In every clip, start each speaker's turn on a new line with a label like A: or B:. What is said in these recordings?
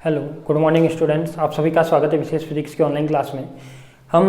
A: Hello, good morning students. आप सभी का स्वागत है विशेष फिजिक्स की ऑनलाइन क्लास में। हम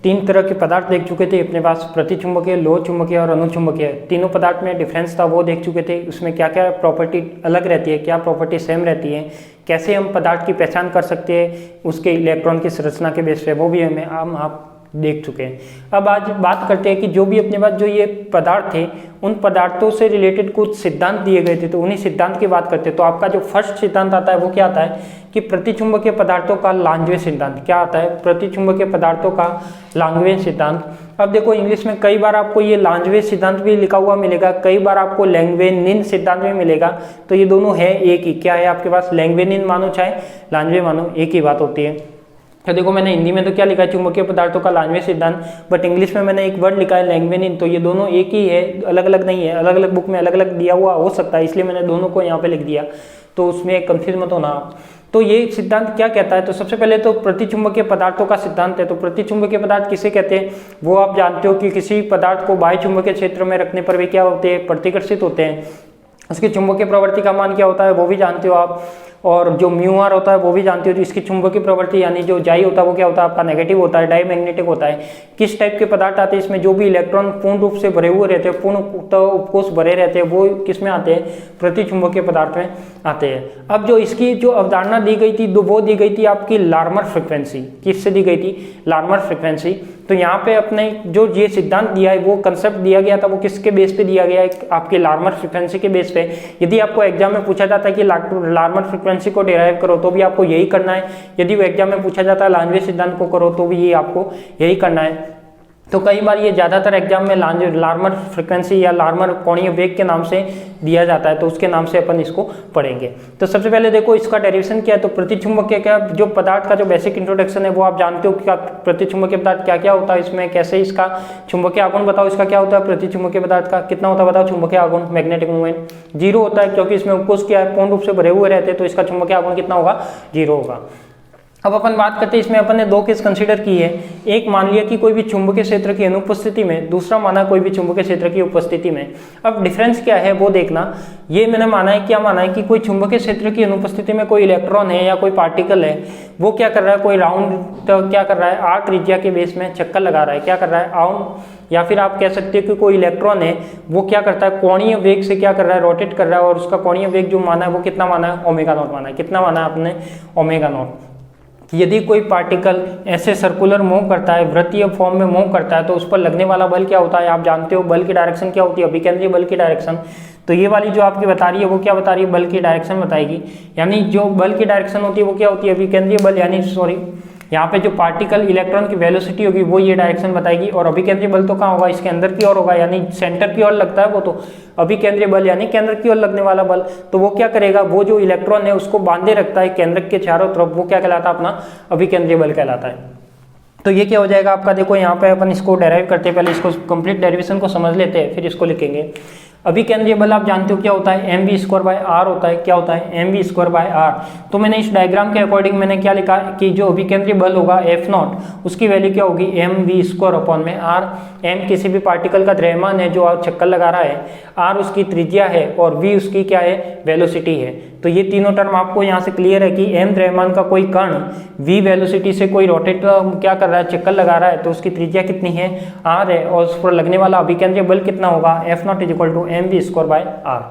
A: 3 तरह के पदार्थ देख चुके थे अपने पास, प्रतिचुंबकीय, लोह चुंबकीय और अनुचुंबकीय। तीनों पदार्थ में डिफरेंस था वो देख चुके थे। उसमें क्या क्या प्रॉपर्टी अलग रहती है, क्या प्रॉपर्टी सेम रहती है, कैसे हम पदार्थ की पहचान कर सकते हैं उसके इलेक्ट्रॉन की संरचना के बेस पे, वो भी हम आप देख चुके हैं। अब आज बात करते हैं कि जो भी अपने पास जो ये पदार्थ थे उन पदार्थों से रिलेटेड कुछ सिद्धांत दिए गए थे, तो उन्हीं सिद्धांत की बात करते हैं। तो आपका जो फर्स्ट सिद्धांत आता है वो क्या आता है कि प्रतिचुंबकीय पदार्थों का लांगवे सिद्धांत। क्या आता है? प्रतिचुंबकीय पदार्थों का लांगवे सिद्धांत। अब देखो इंग्लिश में कई बार आपको ये लांगवे सिद्धांत भी लिखा हुआ मिलेगा, कई बार आपको लैंग्वेनिन सिद्धांत भी मिलेगा। तो ये दोनों है एक ही। क्या है आपके पास? लैंग्वेनिन मानो चाहे लांगवे मानो, एक ही बात होती है। तो देखो मैंने हिंदी में तो क्या लिखा है, चुंबकीय पदार्थों का लांगवे सिद्धांत, बट इंग्लिश में मैंने एक वर्ड लिखा है लैंग्वेनिन। तो ये दोनों एक ही है, अलग अलग नहीं है। अलग अलग बुक में अलग अलग दिया हुआ हो सकता है, इसलिए मैंने दोनों को यहाँ पे लिख दिया, तो उसमें कंफ्यूज मत होना आप। तो ये सिद्धांत क्या कहता है? तो सबसे पहले तो प्रतिचुंबकीय पदार्थों का सिद्धांत है। तो प्रतिचुंबकीय पदार्थ किसे कहते हैं वो आप जानते हो कि किसी पदार्थ को बाह्य चुंबकीय क्षेत्र में रखने पर वे क्या होते हैं? प्रतिकर्षित होते हैं। उसकी चुंबकीय प्रवृत्ति का मान क्या होता है वो भी जानते हो आप, और जो म्यू आर होता है वो भी जानते हो। जो इसकी चुंबकीय प्रवृत्ति यानी जो जाई होता है वो क्या होता है आपका? नेगेटिव होता है, डायमैग्नेटिक होता है। किस टाइप के पदार्थ आते हैं इसमें? जो भी इलेक्ट्रॉन पूर्ण रूप से भरे हुए रहते हैं, पूर्ण उपकोष भरे रहते हैं, वो किस में आते हैं? प्रतिचुंबकीय पदार्थ में आते हैं। अब जो इसकी जो अवधारणा दी गई थी वो दी गई थी आपकी लार्मर फ्रिक्वेंसी। किससे दी गई थी? Larmor frequency. तो यहाँ पे अपने जो ये सिद्धांत दिया है, वो कंसेप्ट दिया गया था, वो किसके बेस पे दिया गया है? आपके लार्मर फ्रिक्वेंसी के बेस पे। यदि आपको एग्जाम में पूछा जाता है कि लार्मर फ्रिक्वेंसी को डिराइव करो, तो भी आपको यही करना है। यदि वो एग्जाम में पूछा जाता है लांजवे सिद्धांत को करो, तो भी ये आपको यही करना है। तो कई बार ये ज्यादातर एग्जाम में लार्मर फ्रिक्वेंसी या लार्मर कोणीय वेग के नाम से दिया जाता है, तो उसके नाम से अपन इसको पढ़ेंगे। तो सबसे पहले देखो इसका डेरिवेशन क्या है। तो प्रतिचुंबकीय क्या जो पदार्थ का जो बेसिक इंट्रोडक्शन है वो आप जानते हो कि प्रतिचुंबकीय पदार्थ क्या क्या होता है, इसमें कैसे इसका चुंबकीय आघूर्ण बताओ, इसका क्या होता है प्रतिचुंबकीय पदार्थ का? कितना होता है बताओ चुंबकीय आघूर्ण? मैग्नेटिक मूवमेंट 0 होता है, क्योंकि इसमें उपकोष क्या है? पूर्ण रूप से भरे हुए रहते हैं, तो इसका चुंबकीय आघूर्ण कितना होगा? 0 होगा। अब अपन बात करते हैं, इसमें अपन ने 2 केस कंसीडर की है। एक मान लिया कि कोई भी चुंबकीय क्षेत्र की अनुपस्थिति में, दूसरा माना कोई भी चुंबकीय क्षेत्र की उपस्थिति में। अब डिफरेंस क्या है वो देखना। ये मैंने माना है, क्या माना है कि कोई चुंबकीय क्षेत्र की अनुपस्थिति में कोई इलेक्ट्रॉन है या कोई पार्टिकल है, वो क्या कर रहा है? कोई राउंड क्या कर रहा है? आर त्रिज्या के बेस में चक्कर लगा रहा है। क्या कर रहा है? राउंड। या फिर आप कह सकते हो कि कोई इलेक्ट्रॉन है वो क्या करता है? कोणीय वेग से क्या कर रहा है? रोटेट कर रहा है, और उसका कोणीय वेग जो माना है वो कितना माना है? ओमेगा नॉट माना है। कितना माना है आपने? Omega naught. यदि कोई पार्टिकल ऐसे सर्कुलर मूव करता है, वृत्तीय फॉर्म में मूव करता है, तो उस पर लगने वाला बल क्या होता है? आप जानते हो बल की डायरेक्शन क्या होती है? अभिकेंद्रीय बल की डायरेक्शन। तो ये वाली जो आपकी बता रही है वो क्या बता रही है? बल की डायरेक्शन बताएगी। यानी जो बल की डायरेक्शन होती है वो क्या होती है? अभिकेंद्रीय बल, यानी सॉरी यहाँ पे जो पार्टिकल इलेक्ट्रॉन की वेलोसिटी होगी वो ये डायरेक्शन बताएगी। और अभिकेंद्रीय बल तो कहाँ होगा? इसके अंदर की ओर होगा, यानी सेंटर की ओर लगता है वो। तो अभिकेंद्रीय बल यानी केंद्र की ओर लगने वाला बल। तो वो क्या करेगा? वो जो इलेक्ट्रॉन है उसको बांधे रखता है केंद्र के चारों तरफ, वो क्या कहलाता है? अपना अभिकेंद्रीय बल कहलाता है। तो ये क्या हो जाएगा आपका? देखो यहाँ पे अपन इसको डेराइव करते हैं, पहले इसको कंप्लीट डेरिवेशन को समझ लेते हैं, फिर इसको लिखेंगे। अभिकेंद्रीय बल आप जानते हो क्या होता है? mv²/r होता है। क्या होता है? mv²/r। तो मैंने इस डायग्राम के अकॉर्डिंग मैंने क्या लिखा कि जो अभिकेंद्रीय बल होगा F0, उसकी वैल्यू क्या होगी? mv²/r। m किसी भी पार्टिकल का द्रव्यमान है जो चक्कर लगा रहा है, r उसकी त्रिज्या है, और v उसकी क्या है? वेलोसिटी है। तो ये तीनों टर्म आपको यहाँ से क्लियर है कि m द्रव्यमान का कोई कण v वेलोसिटी से कोई रोटेट क्या कर रहा है? चक्कर लगा रहा है, तो उसकी त्रिज्या कितनी है? r है, और उस पर लगने वाला अभिकेंद्रीय बल कितना होगा? F0 = mv²/r।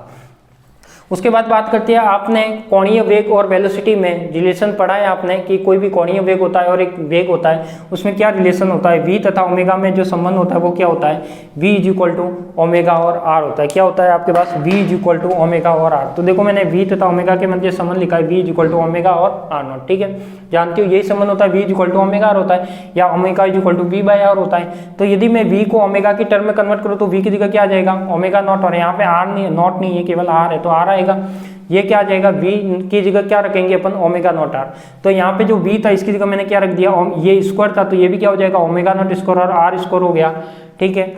A: उसके बाद बात करते हैं, आपने कोणीय वेग और वेलोसिटी में रिलेशन पढ़ा है आपने कि कोई भी कोणीय वेग होता है और एक वेग होता है, उसमें क्या रिलेशन होता है? v तथा ओमेगा में जो संबंध होता है वो क्या होता है? v = ओमेगा और r होता है। क्या होता है आपके पास? v = ओमेगा और r। तो देखो मैंने v तथा ओमेगा के मध्य संबंध लिखा है, v = ओमेगा और r0। ठीक है, जानते हो यही संबंध होता है, v = ओमेगा r होता है, या ओमेगा = v/r होता है। तो यदि मैं v को ओमेगा की टर्म में कन्वर्ट करूँ तो v की जगह क्या आ जाएगा? Omega naught. और यहाँ पे r नहीं, नॉट नहीं है, केवल r है, तो r आएगा। ये क्या आ जाएगा? v की जगह क्या रखेंगे अपन? Omega naught r। तो यहाँ पे जो v था इसकी जगह मैंने क्या रख दिया? ये स्क्वायर था, तो ये भी क्या हो जाएगा? ओमेगा नॉट स्क्वायर, और r स्क्वायर हो गया। ठीक है,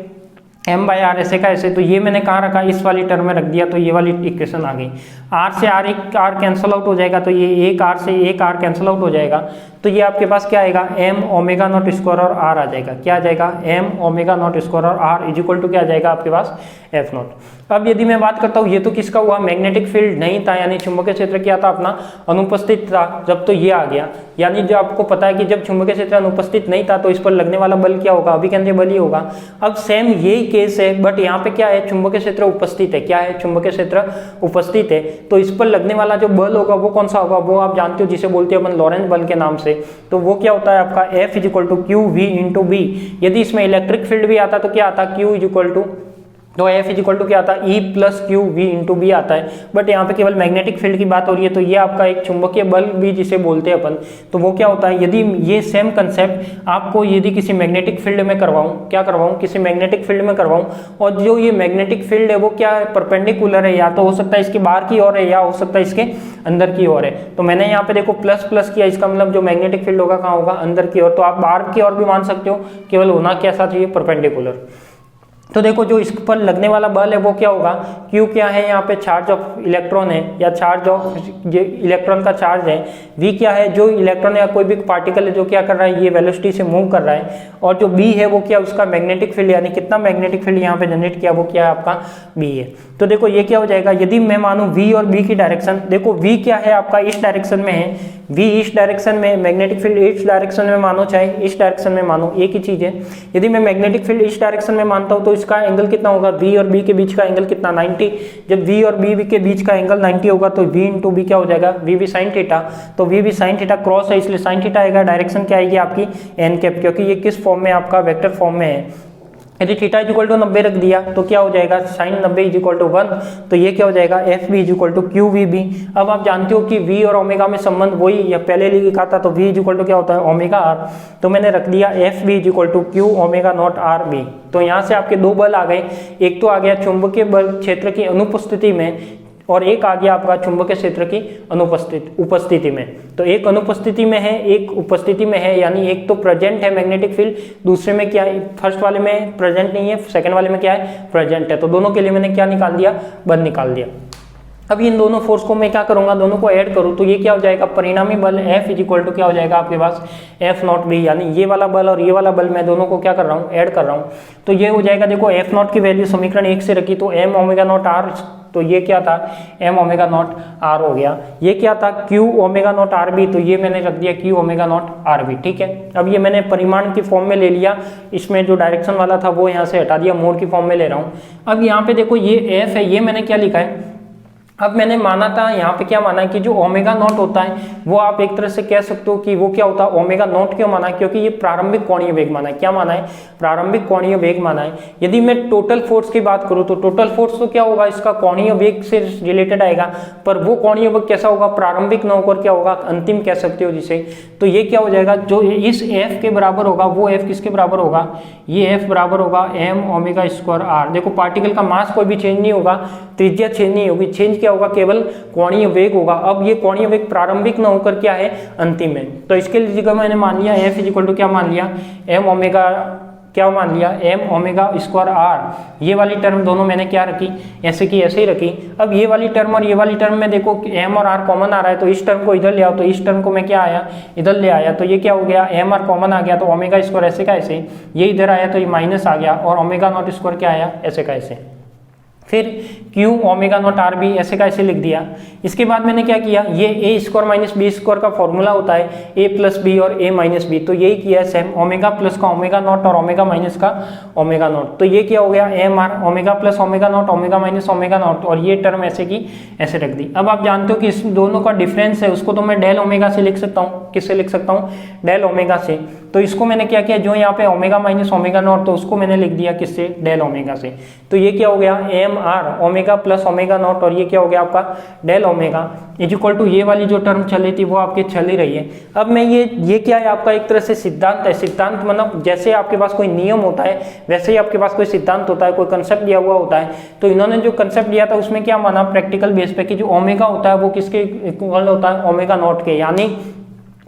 A: m/r ऐसे का ऐसे। तो ये मैंने कहाँ रखा? इस वाली टर्म में रख दिया, तो ये वाली इक्वेशन आ गई। r से r कैंसल आउट हो जाएगा, तो ये एक r से एक r कैंसल आउट हो जाएगा। तो ये आपके पास क्या आएगा, एम ओमेगा नॉट स्क्वायर और आर आ जाएगा। क्या आ जाएगा, एम ओमेगा नॉट स्क्वायर और आर इज इक्वल टू क्या आ जाएगा आपके पास, एफ नॉट। अब यदि मैं बात करता हूँ, ये तो किसका हुआ, मैग्नेटिक फील्ड नहीं था, यानी चुंबकीय क्षेत्र क्या था अपना, अनुपस्थित था। जब तो ये आ गया, यानी जो आपको पता है कि जब चुंबकीय क्षेत्र अनुपस्थित नहीं था तो इस पर लगने वाला बल क्या होगा, अभिकेंद्रीय बल ही होगा। अब सेम यही केस है, बट यहाँ पे क्या है, चुंबकीय क्षेत्र उपस्थित है। क्या है, चुंबकीय क्षेत्र उपस्थित है, तो इस पर लगने वाला जो बल होगा वो कौन सा होगा, वो आप जानते हो, जिसे बोलते हैं अपन लॉरेंट बल के नाम से। तो वो क्या होता है आपका, F is equal to Q V into B. यदि इसमें इलेक्ट्रिक फील्ड भी आता तो क्या आता, क्यू इज इक्वल टू, तो एफ इज इक्वल टू क्या आता है, E plus Q V into B आता है। बट यहाँ पे केवल मैग्नेटिक फील्ड की बात हो रही है, तो ये आपका एक चुंबकीय बल भी जिसे बोलते हैं अपन। तो वो क्या होता है, यदि ये सेम कंसेप्ट आपको यदि किसी मैग्नेटिक फील्ड में करवाऊं, क्या करवाऊं, किसी मैग्नेटिक फील्ड में करवाऊं, और जो ये मैग्नेटिक फील्ड है वो क्या है, परपेंडिकुलर है, या तो हो सकता है इसके बाहर की ओर है या हो सकता है इसके अंदर की ओर है। तो मैंने यहाँ पे देखो प्लस प्लस किया, इसका मतलब जो मैग्नेटिक फील्ड होगा कहाँ होगा, अंदर की ओर। तो आप बाहर की ओर भी मान सकते हो, केवल होना कैसा चाहिए, परपेंडिकुलर। तो देखो जो इस पर लगने वाला बल है वो क्या होगा, Q क्या है, यहाँ पे चार्ज ऑफ इलेक्ट्रॉन है, या चार्ज ऑफ इलेक्ट्रॉन का चार्ज है। V क्या है, जो इलेक्ट्रॉन या कोई भी पार्टिकल है जो क्या कर रहा है, ये वेलोसिटी से मूव कर रहा है। और जो B है वो क्या, उसका मैग्नेटिक फील्ड, यानी कितना मैग्नेटिक फील्ड यहाँ पे जनरेट किया, वो क्या है आपका B है। तो देखो ये क्या हो जाएगा, यदि मैं मानूं V और B की डायरेक्शन, देखो V क्या है आपका इस डायरेक्शन में है, V इस डायरेक्शन में, मैग्नेटिक फील्ड इस डायरेक्शन में मानो, चाहे इस डायरेक्शन में मानो, एक ही चीज है। यदि मैं मैग्नेटिक फील्ड इस डायरेक्शन में मानता हूं तो इसका एंगल कितना होगा, V और B के बीच का एंगल कितना, 90। जब V और B के बीच का एंगल 90 होगा तो V इंटू बी क्या हो जाएगा, V साइन थीटा। तो V साइन थीटा क्रॉस है, इसलिए साइन थीटा आएगा, डायरेक्शन क्या आएगी आपकी एन कैप, क्योंकि ये किस फॉर्म में आपका वेक्टर फॉर्म में है। यदि थीटा इज इक्वल टू 90 रख दिया तो क्या हो जाएगा, साइन 90 इज इक्वल टू 1। तो ये क्या हो जाएगा, F B is equal to Q V B. अब आप जानते हो कि V और ओमेगा में संबंध वही या पहले लिखा था, तो V इज इक्वल टू क्या होता है, ओमेगा आर। तो मैंने रख दिया F B is equal to Q omega naught R B. तो यहाँ से आपके दो बल आ गए, एक तो आ गया चुंबकीय बल क्षेत्र की अनुपस्थिति में, और एक आ गया आपका चुंबकीय क्षेत्र की उपस्थिति में। तो एक अनुपस्थिति में है, एक उपस्थिति में है, यानी एक तो प्रेजेंट है मैग्नेटिक फील्ड, दूसरे में क्या है, फर्स्ट वाले में प्रेजेंट नहीं है, सेकंड वाले में क्या है, प्रेजेंट है। तो दोनों के लिए मैंने क्या निकाल दिया, बल निकाल दिया। अब इन दोनों फोर्स को मैं क्या करूंगा, दोनों को ऐड करूं, तो ये क्या हो जाएगा, परिणामी बल F इज इक्वल टू क्या हो जाएगा आपके पास, F नॉट बी। यानी ये वाला बल और ये वाला बल मैं दोनों को क्या कर रहा हूँ, ऐड कर रहा हूँ। तो ये हो जाएगा, देखो F नॉट की वैल्यू समीकरण 1 से रखी तो m ओमेगा नॉट r, तो ये क्या था, m ओमेगा नॉट r हो गया। ये क्या था, q omega naught r b, तो ये मैंने रख दिया q omega naught r b। ठीक है, अब ये मैंने परिमाण की फॉर्म में ले लिया, इसमें जो डायरेक्शन वाला था वो यहाँ से हटा दिया, मोड की फॉर्म में ले रहा हूँ। अब यहाँ पे देखो ये f है, ये मैंने क्या लिखा है, अब मैंने माना था यहाँ पे क्या माना है कि जो ओमेगा नॉट होता है वो आप एक तरह से कह सकते हो कि वो क्या होता है, ओमेगा नॉट क्यों माना है, क्योंकि ये प्रारंभिक कोणीय वेग माना है। क्या माना है, प्रारंभिक कोणीय वेग माना है। यदि मैं टोटल फोर्स की बात करूँ तो टोटल फोर्स तो क्या होगा, इसका कोणीय वेग से रिलेटेड आएगा, पर वो कोणीय वेग कैसा होगा, प्रारंभिक न होकर क्या होगा, अंतिम कह सकते हो जिसे। तो ये क्या हो जाएगा, जो इस एफ के बराबर होगा वो एफ किसके बराबर होगा, ये एफ बराबर होगा एम ओमेगा स्क्वायर आर। देखो पार्टिकल का मास कोई भी चेंज नहीं होगा, त्रिज्या चेंज नहीं होगी, चेंज क्या होगा, केवल कोणीय वेग होगा। अब ये कोणीय वेग प्रारंभिक न होकर क्या है, अंतिम है। तो इसके लिए जगह मैंने मान लिया एफ इज इक्वल टू क्या मान लिया, एम ओमेगा, क्या मान लिया, एम ओमेगा स्क्वायर आर। ये वाली टर्म दोनों मैंने क्या रखी, ऐसे की ऐसे ही रखी। अब ये वाली टर्म और ये वाली टर्म में देखो एम और आर कॉमन आ रहा है, तो इस टर्म को इधर ले आओ, तो इस टर्म को मैं क्या आया, इधर ले आया, तो ये क्या हो गया, एम आर कॉमन आ गया, तो ओमेगा स्क्वायर ऐसे का ऐसे, ये इधर आया तो ये माइनस आ गया, और ओमेगा नॉट स्क्वायर क्या आया, ऐसे का ऐसे। फिर Q omega naught R B ऐसे का ऐसे लिख दिया। इसके बाद मैंने क्या किया, ये ए स्क्वायर माइनस बी स्क्वायर का फॉर्मूला होता है ए प्लस बी और ए माइनस बी, तो यही किया है सेम, ओमेगा प्लस का ओमेगा नॉट और ओमेगा माइनस का ओमेगा नॉट। तो ये क्या हो गया, M R omega plus omega naught omega minus omega naught, और ये टर्म ऐसे की ऐसे रख दी। अब आप जानते हो कि इस दोनों का डिफरेंस है, उसको तो मैं डेल ओमेगा से लिख सकता हूँ। किससे लिख सकता हूँ, डेल ओमेगा से। तो इसको मैंने क्या किया, जो यहाँ पे ओमेगा माइनस ओमेगा नॉट, तो उसको मैंने लिख दिया किससे, डेल ओमेगा से। तो ये क्या हो गया, M R omega plus omega naught, और ये क्या हो गया आपका del omega is equal to ये वाली जो टर्म चली थी वो आपकी चल ही रही है। अब मैं ये क्या है आपका एक तरह से सिद्धांत है। सिद्धांत मतलब जैसे आपके पास कोई नियम होता है वैसे ही आपके पास कोई सिद्धांत होता है, कोई कंसेप्ट दिया हुआ होता है। तो इन्होंने जो कंसेप्ट दिया था उसमें क्या माना प्रैक्टिकल बेस पे कि जो ओमेगा होता है वो किसके इक्वल होता है, ओमेगा नॉट के। यानी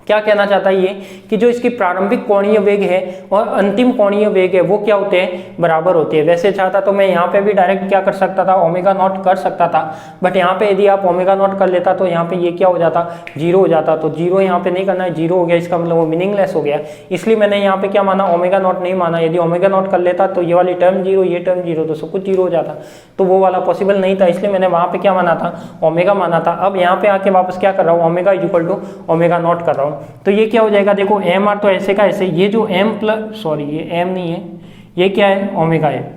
A: क्या कहना चाहता है ये कि जो इसकी प्रारंभिक कोणीय वेग है और अंतिम कोणीय वेग है वो क्या होते हैं, बराबर होते हैं। वैसे चाहता तो मैं यहाँ पे भी डायरेक्ट क्या कर सकता था, ओमेगा नॉट कर सकता था, बट यहाँ पे यदि आप ओमेगा नॉट कर लेता तो यहाँ पे ये क्या हो जाता, जीरो हो जाता। तो जीरो यहाँ पे नहीं करना है, जीरो हो गया, इसका मतलब वो मीनिंगलेस हो गया। इसलिए मैंने यहाँ पे क्या माना, ओमेगा नॉट नहीं माना। यदि ओमेगा नॉट कर लेता तो ये वाली टर्म जीरो, ये टर्म जीरो, तो सब कुछ जीरो हो जाता, तो वो वाला पॉसिबल नहीं था, इसलिए मैंने वहाँ पे क्या माना था, ओमेगा माना था। अब यहाँ पे आके वापस क्या कर रहा हूँ, omega is equal to omega naught कर रहा हूँ, तो ये क्या हो जाएगा, देखो एम आर तो ऐसे का ऐसे, ये जो एम प्लस, सॉरी ये एम नहीं है, ये क्या है, ओमेगा है,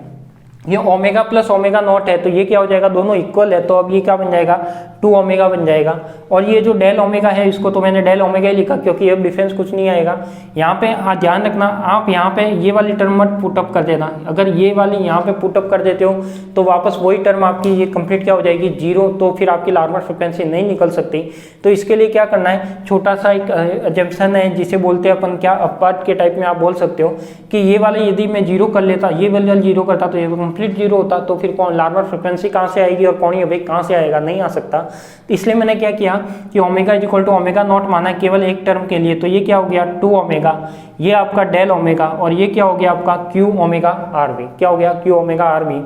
A: ये ओमेगा प्लस ओमेगा नॉट है, तो ये क्या हो जाएगा, दोनों इक्वल है, तो अब ये क्या बन जाएगा, 2 ओमेगा बन जाएगा। और ये जो डेल ओमेगा है इसको तो मैंने डेल ओमेगा ही लिखा क्योंकि अब डिफरेंस कुछ नहीं आएगा। यहाँ पे ध्यान रखना, आप यहाँ पे ये वाली टर्म मत पुटअप कर देना, अगर ये वाली यहाँ पे पुटअप कर देते हो तो वापस वही टर्म आपकी ये कंप्लीट क्या हो जाएगी, जीरो, तो फिर आपकी लार्मर फ्रिक्वेंसी नहीं निकल सकती। तो इसके लिए क्या करना है, छोटा सा एक अजम्पशन है जिसे बोलते हैं अपन क्या, अपवाद के टाइप में आप बोल सकते हो कि ये वाले यदि मैं जीरो कर लेता, ये वाला जीरो करता तो ये कंप्लीट जीरो होता, तो फिर कौन लार्मर फ्रिक्वेंसी कहाँ से आएगी और कोणीय वेग कहाँ से आएगा, नहीं आ सकता। इसलिए मैंने क्या किया कि omega is equal to omega naught माना केवल एक टर्म के लिए, तो ये क्या हो गया 2 ओमेगा, ये आपका डेल ओमेगा, और ये क्या हो गया आपका क्यू ओमेगा आर बी, क्या हो गया क्यू ओमेगा आर बी।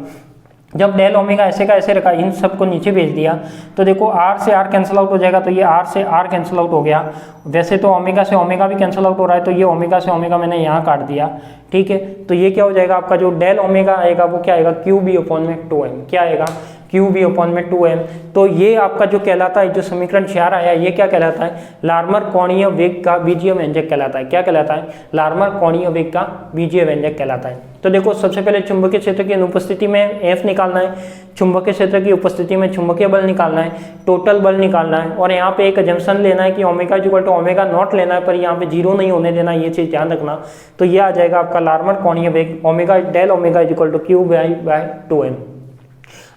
A: जब डेल ओमेगा ऐसे का ऐसे रखा, इन सबको नीचे भेज दिया, तो देखो आर से आर कैंसिल आउट हो जाएगा, तो ये आर से आर कैंसिल आउट हो गया। वैसे तो ओमेगा से ओमेगा भी कैंसिल आउट हो रहा है, तो ये ओमेगा से ओमेगा मैंने यहाँ काट दिया, ठीक है। तो ये क्या हो जाएगा आपका जो डेल ओमेगा आएगा वो क्या आएगा, क्यू बी अपॉन में 2m, क्या आएगा क्यू बी अपॉन में 2m। तो ये आपका जो कहलाता है, जो समीकरण 4 आया, ये क्या कहलाता है, लार्मर कोणीय वेग का बीजीय व्यंजक कहलाता है। क्या कहलाता है, लार्मर कोणीय वेग का बीजीय व्यंजक कहलाता है। तो देखो सबसे पहले चुंबकीय क्षेत्र की अनुपस्थिति में एफ निकालना है, चुंबकीय क्षेत्र की उपस्थिति में चुंबकीय बल निकालना है, टोटल बल निकालना है, और यहाँ पे एक अजम्पशन लेना है कि omega equal to omega naught लेना है, पर यहाँ पे जीरो नहीं होने देना, ये चीज ध्यान रखना। तो ये आ जाएगा आपका लार्मर कोणीय वेग omega del omega equal to Q by 2m।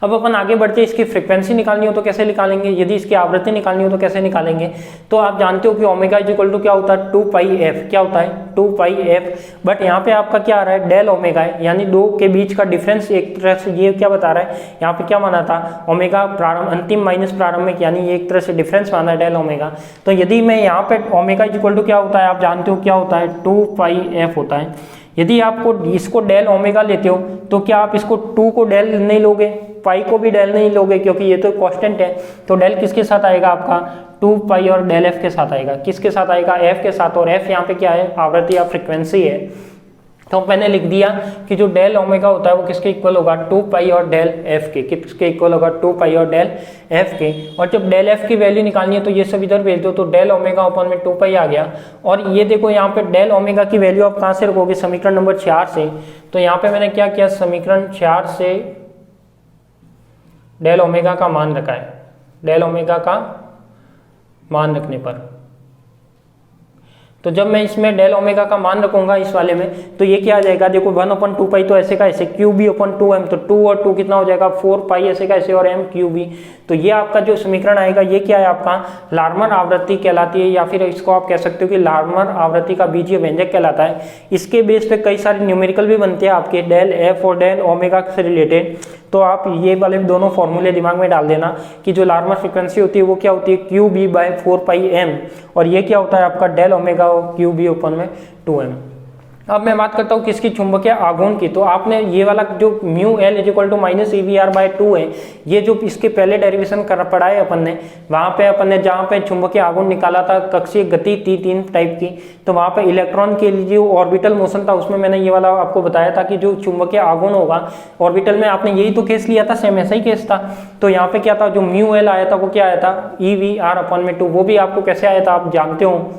A: अब अपन आगे बढ़ते, इसकी फ्रीक्वेंसी निकालनी हो तो कैसे निकालेंगे, यदि इसकी आवृत्ति निकालनी हो तो कैसे निकालेंगे। तो आप जानते हो कि ओमेगा इज इक्वल टू क्या होता है, 2 पाई एफ, क्या होता है 2 पाई एफ। बट यहाँ पे आपका क्या आ रहा है, डेल ओमेगा है, यानी दो के बीच का डिफरेंस एक तरह से ये क्या बता रहा है, यहाँ पे क्या माना था, ओमेगा प्रारंभ अंतिम माइनस प्रारंभिक, यानी ये एक तरह से डिफरेंस माना है डेल ओमेगा। तो यदि मैं यहाँ पे ओमेगा इज इक्वल टू क्या होता है, आप जानते हो क्या होता है 2 पाई एफ होता है। यदि आपको इसको डेल ओमेगा लेते हो तो क्या आप इसको 2 को डेल नहीं लोगे, पाई को भी डेल नहीं लोगे, क्योंकि ये तो कांस्टेंट है। तो डेल किसके साथ आएगा आपका 2 पाई और डेल एफ के साथ आएगा, किसके साथ आएगा, एफ के साथ, और एफ यहाँ पे क्या है, आवृत्ति या फ्रीक्वेंसी है। तो मैंने लिख दिया कि जो डेल ओमेगा होता है वो किसके इक्वल होगा, 2 पाई और डेल एफ के, किसके इक्वल होगा 2 पाई और डेल एफ के। और जब डेल एफ की वैल्यू निकालनी है तो ये सब इधर भेज दो, तो डेल ओमेगा अपॉन में 2 पाई आ गया। और ये देखो यहाँ पे डेल ओमेगा की वैल्यू आप कहाँ से रखोगे, समीकरण नंबर 4 से। तो यहाँ पे मैंने क्या किया, समीकरण 4 से डेल ओमेगा का मान रखा है, डेल ओमेगा का मान रखने पर, तो जब मैं इसमें डेल ओमेगा का मान रखूंगा इस वाले में, तो ये क्या आ जाएगा, देखो 1/2 पाई, तो ऐसे का ऐसे, क्यू बी अपॉन 2m, तो 2 और 2 कितना हो जाएगा 4 पाई, ऐसे का ऐसे, और m क्यू बी। तो ये आपका जो समीकरण आएगा ये क्या है, आपका लार्मर आवृत्ति कहलाती है, या फिर इसको आप कह सकते हो कि लार्मर आवृत्ति का बीजीय व्यंजक कहलाता है। इसके बेस पे कई सारे न्यूमेरिकल भी बनते हैं आपके, डेल एफ और डेल ओमेगा से रिलेटेड। तो आप ये वाले दोनों फॉर्मूले दिमाग में डाल देना कि जो लार्मर फ्रिक्वेंसी होती है वो क्या होती है, Q B by 4 pi m, और ये क्या होता है आपका del omega Q B upon में 2m। अब मैं बात करता हूँ किसकी, चुंबकीय आघूर्ण की। तो आपने ये वाला जो mu L is equal to minus EVR by 2 है, ये जो इसके पहले डेरिवेशन कर पढ़ा है अपन ने, वहाँ पे अपन ने जहाँ पे चुंबकीय आघूर्ण निकाला था कक्षीय गति T3 टाइप की, तो वहाँ पे इलेक्ट्रॉन के लिए जो ऑर्बिटल मोशन था उसमें मैंने ये वाला आपको बताया था कि जो चुंबकीय आघूर्ण होगा ऑर्बिटल में, आपने यही तो केस लिया था, सेम ऐसा ही केस था। तो यहाँ पे क्या था, जो म्यू एल आया था वो क्या आया था EVR अपॉन में 2, वो भी आपको कैसे आया था आप जानते हो।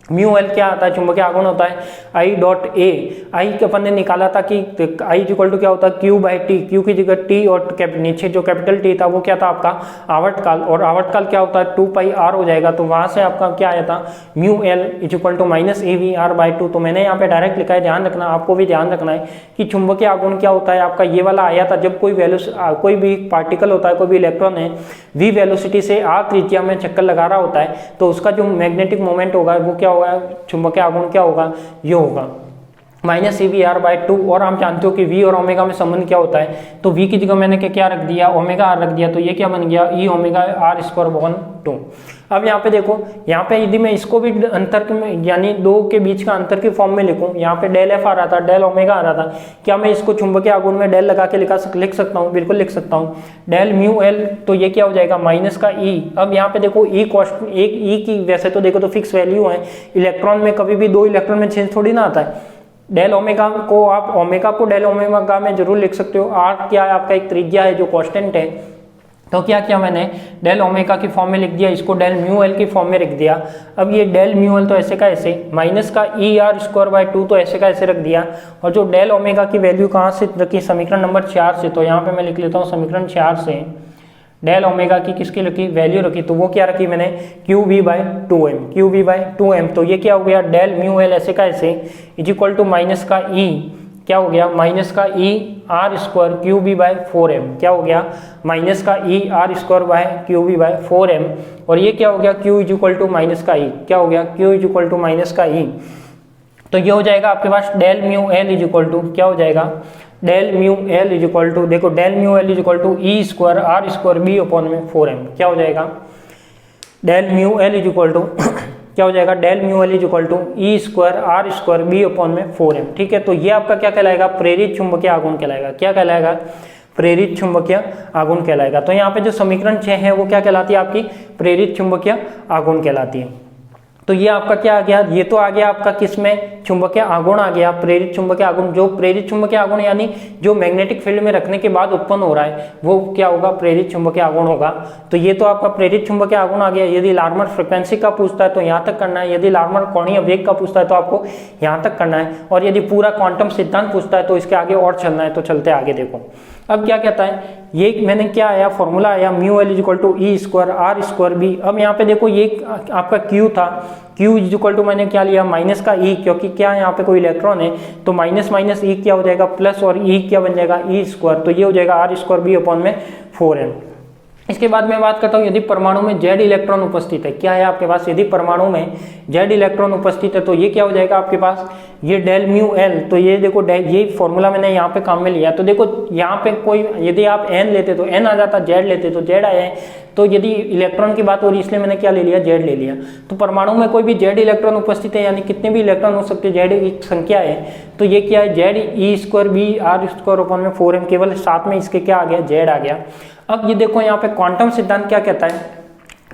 A: म्यू एल क्या आता है, चुंबकीय आघूर्ण होता है I.A, आई अपन ने निकाला था कि I इक्वल टू क्या होता है क्यू बाई टी, क्यू की जगह टी और नीचे जो कैपिटल टी था वो क्या था आपका आवर्तकाल, और आवर्तकाल क्या होता है 2 पाई आर हो जाएगा। तो वहां से आपका क्या आया था mu L is equal to minus EVR by 2। तो मैंने यहाँ पे डायरेक्ट लिखा है, ध्यान रखना, आपको भी ध्यान रखना है कि चुंबकीय आघूर्ण क्या होता है आपका, ये वाला आया था जब कोई भी पार्टिकल होता है, कोई भी इलेक्ट्रॉन है, v वेलोसिटी से r त्रिज्या में चक्कर लगा रहा होता है, तो उसका जो मैग्नेटिक मोमेंट होगा वो क्या होगा, चुंबकीय आघूर्ण क्या होगा, ये होगा। Minus C V R by 2, और आप जानते हो कि वी और ओमेगा में संबंध क्या होता है, तो वी की जगह मैंने क्या रख दिया, ओमेगा आर रख दिया, तो ये क्या बन गया, ई ओमेगा आर स्क्वायर बॉन 2। अब यहाँ पे देखो, यहाँ पे यदि मैं इसको भी अंतर में यानी दो के बीच का अंतर की फॉर्म में लिखूं, यहाँ पे डेल एफ आ रहा था, डेल ओमेगा आ रहा था, क्या मैं इसको चुंबकीय आघूर्ण में डेल लगा के लिख सकता हूँ? बिल्कुल लिख सकता हूँ, डेल म्यू एल, तो ये क्या हो जाएगा माइनस का ई। अब यहाँ पे देखो ई कॉस्ट, एक ई की वैसे तो देखो तो फिक्स वैल्यू है, इलेक्ट्रॉन में कभी भी 2 इलेक्ट्रॉन में चेंज थोड़ी ना आता है। डेल ओमेगा को आप ओमेगा को डेल ओमेगा में जरूर लिख सकते हो। आर क्या है आपका, एक त्रिज्या है जो कांस्टेंट है, तो क्या किया मैंने, डेल ओमेगा की फॉर्म में लिख दिया, इसको डेल म्यू एल की फॉर्म में रख दिया। अब ये डेल म्यू एल तो ऐसे का ऐसे, माइनस का ई आर स्क्वायर बाई 2 तो ऐसे का ऐसे रख दिया, और जो डेल ओमेगा की वैल्यू कहाँ से रखी, समीकरण नंबर 4 से, तो यहाँ पे मैं लिख लेता हूँ समीकरण 4 से डेल ओमेगा की किसकी रखी, वैल्यू रखी, तो वो क्या रखी मैंने, Q V by 2m, Q V by 2m, तो ये क्या हो गया, डेल म्यू एल ऐसे का ऐसे इज इक्वल टू माइनस का ई, क्या हो गया, माइनस का e r square q B by 4m, क्या हो गया, माइनस का e r square by q B by 4m, और ये क्या हो गया, q is equal to minus का ई, क्या हो गया, q is equal to minus का ई। तो ये हो जाएगा आपके पास del mu L is equal to, क्या हो जाएगा, del mu L is equal to, देखो del mu L is equal to E square R square B upon में 4m, क्या हो जाएगा, del mu L is equal to क्या हो जाएगा, del mu L is equal to E square R square B upon में 4m। ठीक है, तो ये आपका क्या कहलाएगा, प्रेरित चुंबकीय आघूर्ण कहलाएगा। क्या कहलाएगा, प्रेरित चुंबकीय आघूर्ण कहलाएगा। तो यहाँ पे जो समीकरण 6 है वो क्या कहलाती है, आपकी प्रेरित चुंबकीय आघूर्ण कहलाती है। तो ये आपका क्या आ गया, ये तो आ गया आपका किसमें, चुंबकीय आघूर्ण आ गया, प्रेरित चुंबकीय आघूर्ण। जो प्रेरित चुंबकीय आघूर्ण यानी जो मैग्नेटिक फील्ड में रखने के बाद उत्पन्न हो रहा है वो क्या होगा, प्रेरित चुंबकीय आघूर्ण होगा। तो ये तो आपका प्रेरित चुंबकीय आघूर्ण आ गया। यदि लार्मर फ्रीक्वेंसी का पूछता है तो यहाँ तक करना है, यदि लार्मर कोणीय वेग का पूछता है तो आपको यहाँ तक करना है, और यदि पूरा क्वांटम सिद्धांत पूछता है तो इसके आगे और चलना है। तो चलते आगे देखो, अब क्या कहता है, ये मैंने क्या आया, फॉर्मूला आया mu L is equal to E square R square B. अब यहाँ पे देखो ये आपका क्यू था, क्यू इज इक्वल टू मैंने क्या लिया, माइनस का ई, क्योंकि क्या यहाँ पे कोई इलेक्ट्रॉन है तो माइनस माइनस ई क्या हो जाएगा प्लस, और ई क्या बन जाएगा ई स्क्वायर, तो ये हो जाएगा आर स्क्वायर बी अपॉन में 4m। इसके बाद मैं बात करता हूँ, यदि परमाणु में जेड इलेक्ट्रॉन उपस्थित है, क्या है आपके पास, यदि परमाणु में जेड इलेक्ट्रॉन उपस्थित है तो ये क्या हो जाएगा आपके पास, ये डेल म्यू एल। तो ये देखो ये फॉर्मूला मैंने यहाँ पे काम में लिया। तो देखो यहाँ पे कोई यदि आप एन लेते तो एन आ जाता, जेड लेते तो जेड आया है। तो यदि इलेक्ट्रॉन की बात हो रही इसलिए मैंने क्या ले लिया, जेड ले लिया। तो परमाणु में कोई भी जेड इलेक्ट्रॉन उपस्थित है, यानी कितने भी इलेक्ट्रॉन हो सकते हैं, जेड एक संख्या है, तो ये क्या है, Z E square B R square upon में 4m, केवल साथ में इसके क्या आ गया, जेड आ गया। अब ये देखो यहाँ पे क्वांटम सिद्धांत क्या कहता है,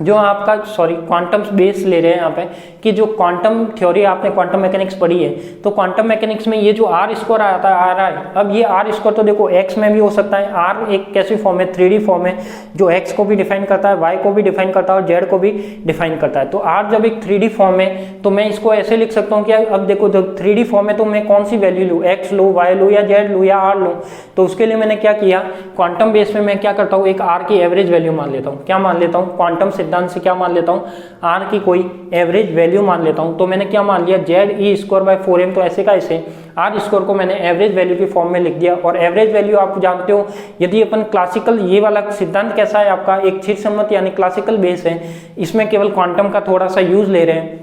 A: जो आपका क्वांटम बेस ले रहे हैं यहाँ पे, कि जो क्वांटम थ्योरी आपने क्वांटम मैकेनिक्स पढ़ी है, तो क्वांटम मैकेनिक्स में ये जो आर स्क्वायर आता है, आ रहा है, अब ये आर स्क्वायर तो देखो एक्स में भी हो सकता है। आर एक कैसी फॉर्म है, 3D फॉर्म है, जो एक्स को भी डिफाइन करता है, वाई को भी डिफाइन करता है और जेड को भी डिफाइन करता है। तो आर जब एक 3D फॉर्म है तो मैं इसको ऐसे लिख सकता हूँ कि अब देखो जब 3D फॉर्म है तो मैं कौन सी वैल्यू लूँ, एक्स लूँ, वाई लूँ या जेड लूँ या आर लूँ। तो उसके लिए मैंने क्या किया, क्वांटम बेस में मैं क्या करता हूँ, एक आर की एवरेज वैल्यू मान लेता हूँ। क्या मान लेता हूँ, क्वांटम सिद्धांत से क्या मान लेता हूँ, आर की कोई एवरेज वैल्यू मान लेता हूँ। तो मैंने क्या मान लिया, Z E square bye 4m, तो ऐसे का ऐसे आर स्क्वायर को मैंने एवरेज वैल्यू की फॉर्म में लिख दिया। और एवरेज वैल्यू आप जानते हो, यदि अपन क्लासिकल, ये वाला सिद्धांत कैसा है आपका, एक चिरसम्मत यानी क्लासिकल बेस है, इसमें केवल क्वांटम का थोड़ा सा यूज ले रहे हैं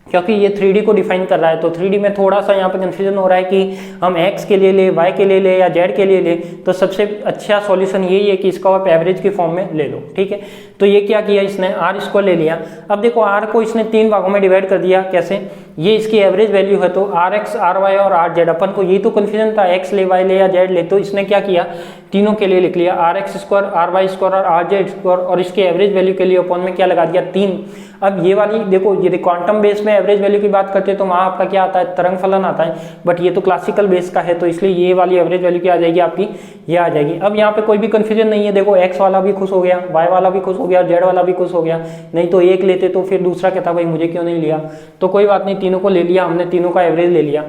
A: क्योंकि ये 3D को डिफाइन कर रहा है। तो 3D में थोड़ा सा यहाँ पे कंफ्यूजन हो रहा है कि हम x के लिए ले, y के लिए ले या z के लिए ले। तो सबसे अच्छा सॉल्यूशन यही है कि इसको आप एवरेज की फॉर्म में ले लो। ठीक है, तो ये क्या किया इसने, आर स्क्वायर ले लिया। अब देखो आर को इसने 3 भागों में डिवाइड कर दिया। कैसे, ये इसकी एवरेज वैल्यू है तो आर एक्स आर वाई और आर जेड। अपन को ये तो कंफ्यूजन था एक्स ले वाई ले या जेड ले, तो इसने क्या किया, तीनों के लिए लिख लिया, R X square R Y square और आर जेड स्क्वायर, और इसके एवरेज वैल्यू के लिए अपॉन में क्या लगा दिया, 3। अब ये वाली देखो, यदि क्वांटम बेस में एवरेज वैल्यू की बात करते हैं तो वहाँ आपका क्या आता है, तरंग फलन आता है, बट ये तो क्लासिकल बेस का है तो इसलिए ये वाली एवरेज वैल्यू क्या आ जाएगी आपकी, ये आ जाएगी। अब यहाँ पे कोई भी कंफ्यूजन नहीं है, देखो एक्स वाला भी खुश हो गया, वाई वाला भी खुश हो गया, जेड वाला भी खुश हो गया। नहीं तो एक लेते तो फिर दूसरा कहता भाई मुझे क्यों नहीं लिया। तो कोई बात नहीं, तीनों को ले लिया हमने, तीनों का एवरेज ले लिया।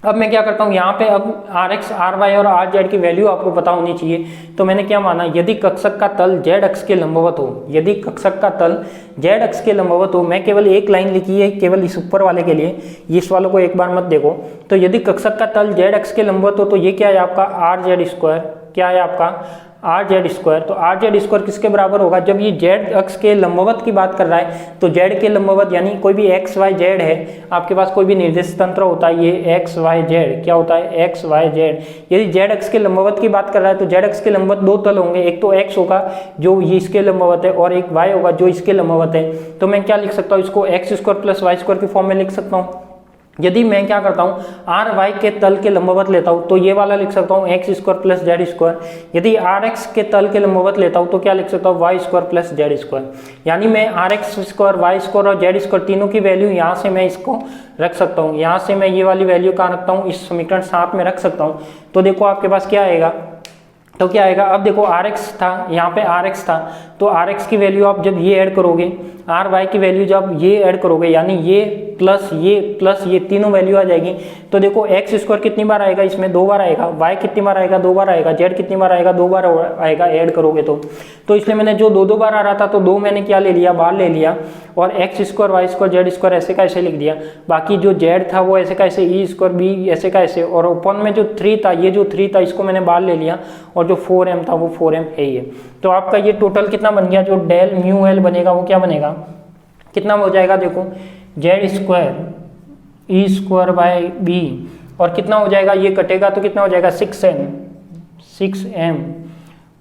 A: अब मैं क्या करता हूँ यहाँ पे, अब आर एक्स आर वाई और आर जेड की वैल्यू आपको पता होनी चाहिए। तो मैंने क्या माना, यदि कक्षक का तल जेड अक्ष के लंबवत हो, यदि कक्षक का तल जेड अक्ष के लंबवत हो, मैं केवल एक लाइन लिखी है केवल इस ऊपर वाले के लिए, इस वालों को एक बार मत देखो। तो यदि कक्षक का तल जेड अक्ष के लंबवत हो तो ये क्या है आपका आर जेड स्क्वायर, क्या है आपका आर जेड स्क्वायर। तो आर जेड स्क्वायर किसके बराबर होगा, जब ये जेड अक्ष के लंबवत की बात कर रहा है तो जेड के लंबवत यानी कोई भी एक्स वाई जेड है, आपके पास कोई भी निर्देश तंत्र होता है, ये एक्स वाई जेड क्या होता है, एक्स वाई जेड। यदि जेड अक्ष के लंबवत की बात कर रहा है तो जेड अक्ष के लंबवत दो तल होंगे, एक तो एक्स होगा जो ये इसके लंबवत है और एक वाई होगा जो इसके लंबवत है। तो मैं क्या लिख सकता हूँ, इसको X square plus Y square की फॉर्म में लिख सकता हूँ। यदि मैं क्या करता हूँ, आर वाई के तल के लंबवत लेता हूँ तो ये वाला लिख सकता हूँ x square plus Z square. यदि आर एक्स के तल के लंबवत लेता हूँ तो क्या लिख सकता हूँ, Y square plus Z square. यानी मैं R X square, Y square और जेड स्क्वायर तीनों की वैल्यू यहाँ से मैं इसको रख सकता हूँ, यहाँ से मैं ये वाली वैल्यू कहाँ रखता हूँ, इस समीकरण 7 में रख सकता हूँ। तो देखो आपके पास क्या आएगा, तो क्या आएगा, अब देखो आर एक्स था, यहाँ पे आर एक्स था, तो आर एक्स की वैल्यू आप जब ये ऐड करोगे, आर वाई की वैल्यू जब ये ऐड करोगे, यानी ये प्लस ये तीनों वैल्यू आ जाएगी। तो देखो एक्स स्क्वायर कितनी बार आएगा, इसमें 2 बार आएगा, वाई कितनी बार आएगा, 2 बार आएगा, जेड कितनी बार आएगा, 2 बार आएगा ऐड करोगे तो इसलिए मैंने जो 2 बार आ रहा था तो 2 मैंने क्या ले लिया, बार ले लिया, और X square Y square Z square ऐसे का ऐसे लिख दिया। बाकी जो जेड था वो ऐसे का ऐसे, ई स्क्वायर बी ऐसे का ऐसे, और ओपन में जो 3 था, ये जो 3 था इसको मैंने बार ले लिया, और जो 4m था वो 4m है ही है। तो आपका ये टोटल कितना बन गया, जो डेल म्यू एल बनेगा वो क्या बनेगा, कितना हो जाएगा, देखो Z square E square by B, और कितना हो जाएगा, ये कटेगा तो कितना हो जाएगा 6m,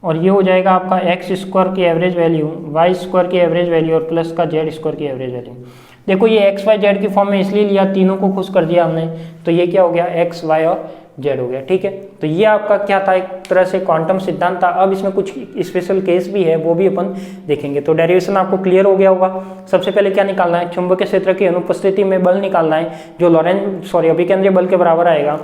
A: और ये हो जाएगा आपका एक्स स्क्वायर की एवरेज वैल्यू, वाई स्क्वायर की एवरेज वैल्यू और प्लस का जेड स्क्वायर की एवरेज वैल्यू। देखो ये एक्स वाई जेड की फॉर्म में इसलिए लिया, तीनों को खुश कर दिया हमने, तो ये क्या हो गया, एक्स वाई और जेड हो गया। ठीक है, तो ये आपका क्या था, एक तरह से क्वांटम सिद्धांत था। अब इसमें कुछ स्पेशल केस भी है, वो भी अपन देखेंगे। तो डेरिवेशन आपको क्लियर हो गया होगा। सबसे पहले क्या निकालना है, चुंबकीय क्षेत्र की अनुपस्थिति में बल निकालना है, जो अभिकेंद्रीय बल के बराबर आएगा।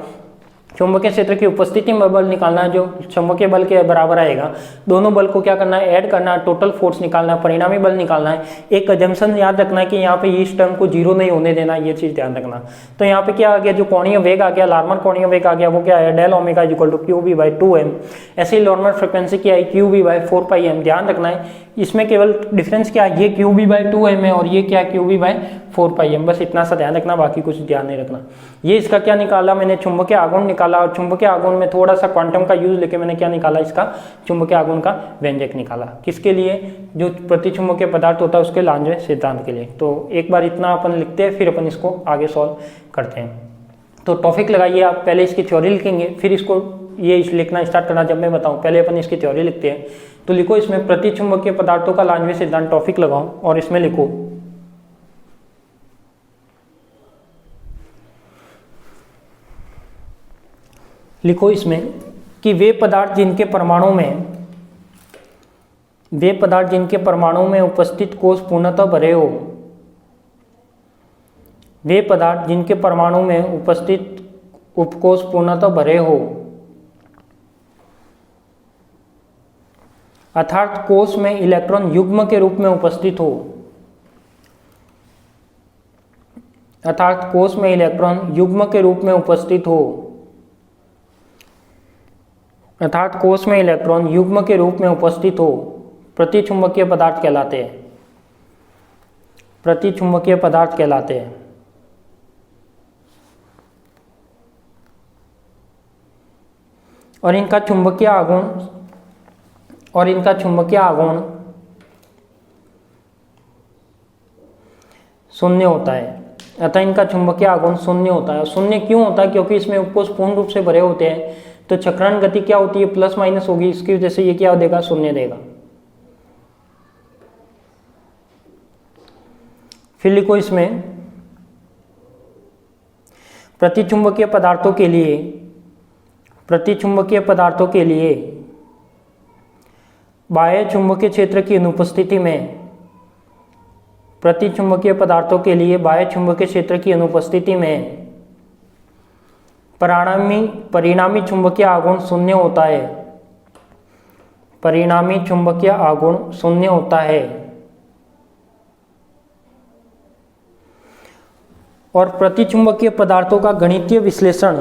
A: चुंबकीय क्षेत्र की उपस्थिति में बल निकालना है जो चुंबकीय बल के बराबर आएगा। दोनों बल को क्या करना है, ऐड करना है, टोटल फोर्स निकालना है, परिणामी बल निकालना है। एक अजम्पशन याद रखना है कि यहाँ पे इस टर्म को 0 नहीं होने देना, ये चीज ध्यान रखना। तो यहाँ पे क्या आ गया, जो कोणीय वेग आ गया, लार्मर कोणीय वेग आ गया, वो क्या है, del omega is equal to QV/2m। ऐसे ही नॉर्मल फ्रिक्वेंसी क्या है, QV/4πm। ध्यान रखना है इसमें केवल डिफरेंस क्या है, ये QV/2m है और ये क्या QV/4πm, बस इतना सा ध्यान रखना, बाकी कुछ ध्यान नहीं रखना। ये इसका क्या निकाला मैंने, चुंबकीय आघूर्ण निकाला, और चुंबकीय आघूर्ण में थोड़ा सा क्वांटम का यूज लेके मैंने क्या निकाला, इसका चुंबकीय आघूर्ण का व्यंजक निकाला। किसके लिए, जो प्रतिचुंबकीय पदार्थ होता है उसके लांजवे सिद्धांत के लिए। तो एक बार इतना अपन लिखते हैं, फिर अपन इसको आगे सॉल्व करते हैं। तो टॉपिक लगाइए आप, पहले इसकी थ्योरी लिखेंगे, फिर इसको ये लिखना स्टार्ट करना जब मैं बताऊं। पहले अपन इसकी थ्योरी लिखते हैं। तो लिखो इसमें प्रतिचुंबकीय पदार्थों का लांजवे सिद्धांत, टॉपिक लगाओ और इसमें लिखो इसमें कि वे पदार्थ जिनके परमाणु में उपस्थित कोश पूर्णतः भरे हो, वे पदार्थ जिनके परमाणु में उपस्थित उपकोश पूर्णतः भरे हो, अर्थात कोश में इलेक्ट्रॉन युग्म के रूप में उपस्थित हो, अर्थात कोश में इलेक्ट्रॉन युग्म के रूप में उपस्थित हो, अर्थात कोश में इलेक्ट्रॉन युग्म के रूप में उपस्थित हो, प्रतिचुंबकीय पदार्थ कहलाते हैं, प्रतिचुंबकीय पदार्थ कहलाते हैं। और इनका चुंबकीय आघूर्ण शून्य होता है, अतः इनका चुंबकीय आघूर्ण शून्य होता है। शून्य क्यों होता है, क्योंकि इसमें उपकोश पूर्ण रूप से भरे होते हैं, तो चक्रण गति क्या होती है, प्लस माइनस होगी, इसकी वजह से ये क्या देगा, शून्य देगा। फिर लिखो इसमें प्रतिचुंबकीय पदार्थों के लिए बाह्य चुंबकीय क्षेत्र की अनुपस्थिति में, प्रतिचुंबकीय पदार्थों के लिए बाह्य चुंबकीय क्षेत्र की अनुपस्थिति में परिणामी चुंबकीय आघूर्ण शून्य होता है, परिणामी चुंबकीय आघूर्ण शून्य होता है। और प्रतिचुंबकीय पदार्थों का गणितीय विश्लेषण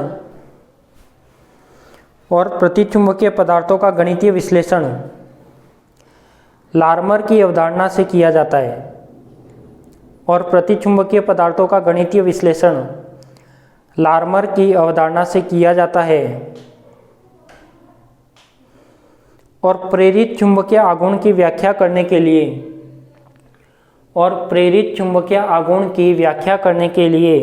A: लार्मर की अवधारणा से किया जाता है, और प्रतिचुंबकीय पदार्थों का गणितीय विश्लेषण लार्मर की अवधारणा से किया जाता है। और प्रेरित चुंबकीय आघूर्ण की व्याख्या करने के लिए और प्रेरित चुंबकीय आघूर्ण की व्याख्या करने के लिए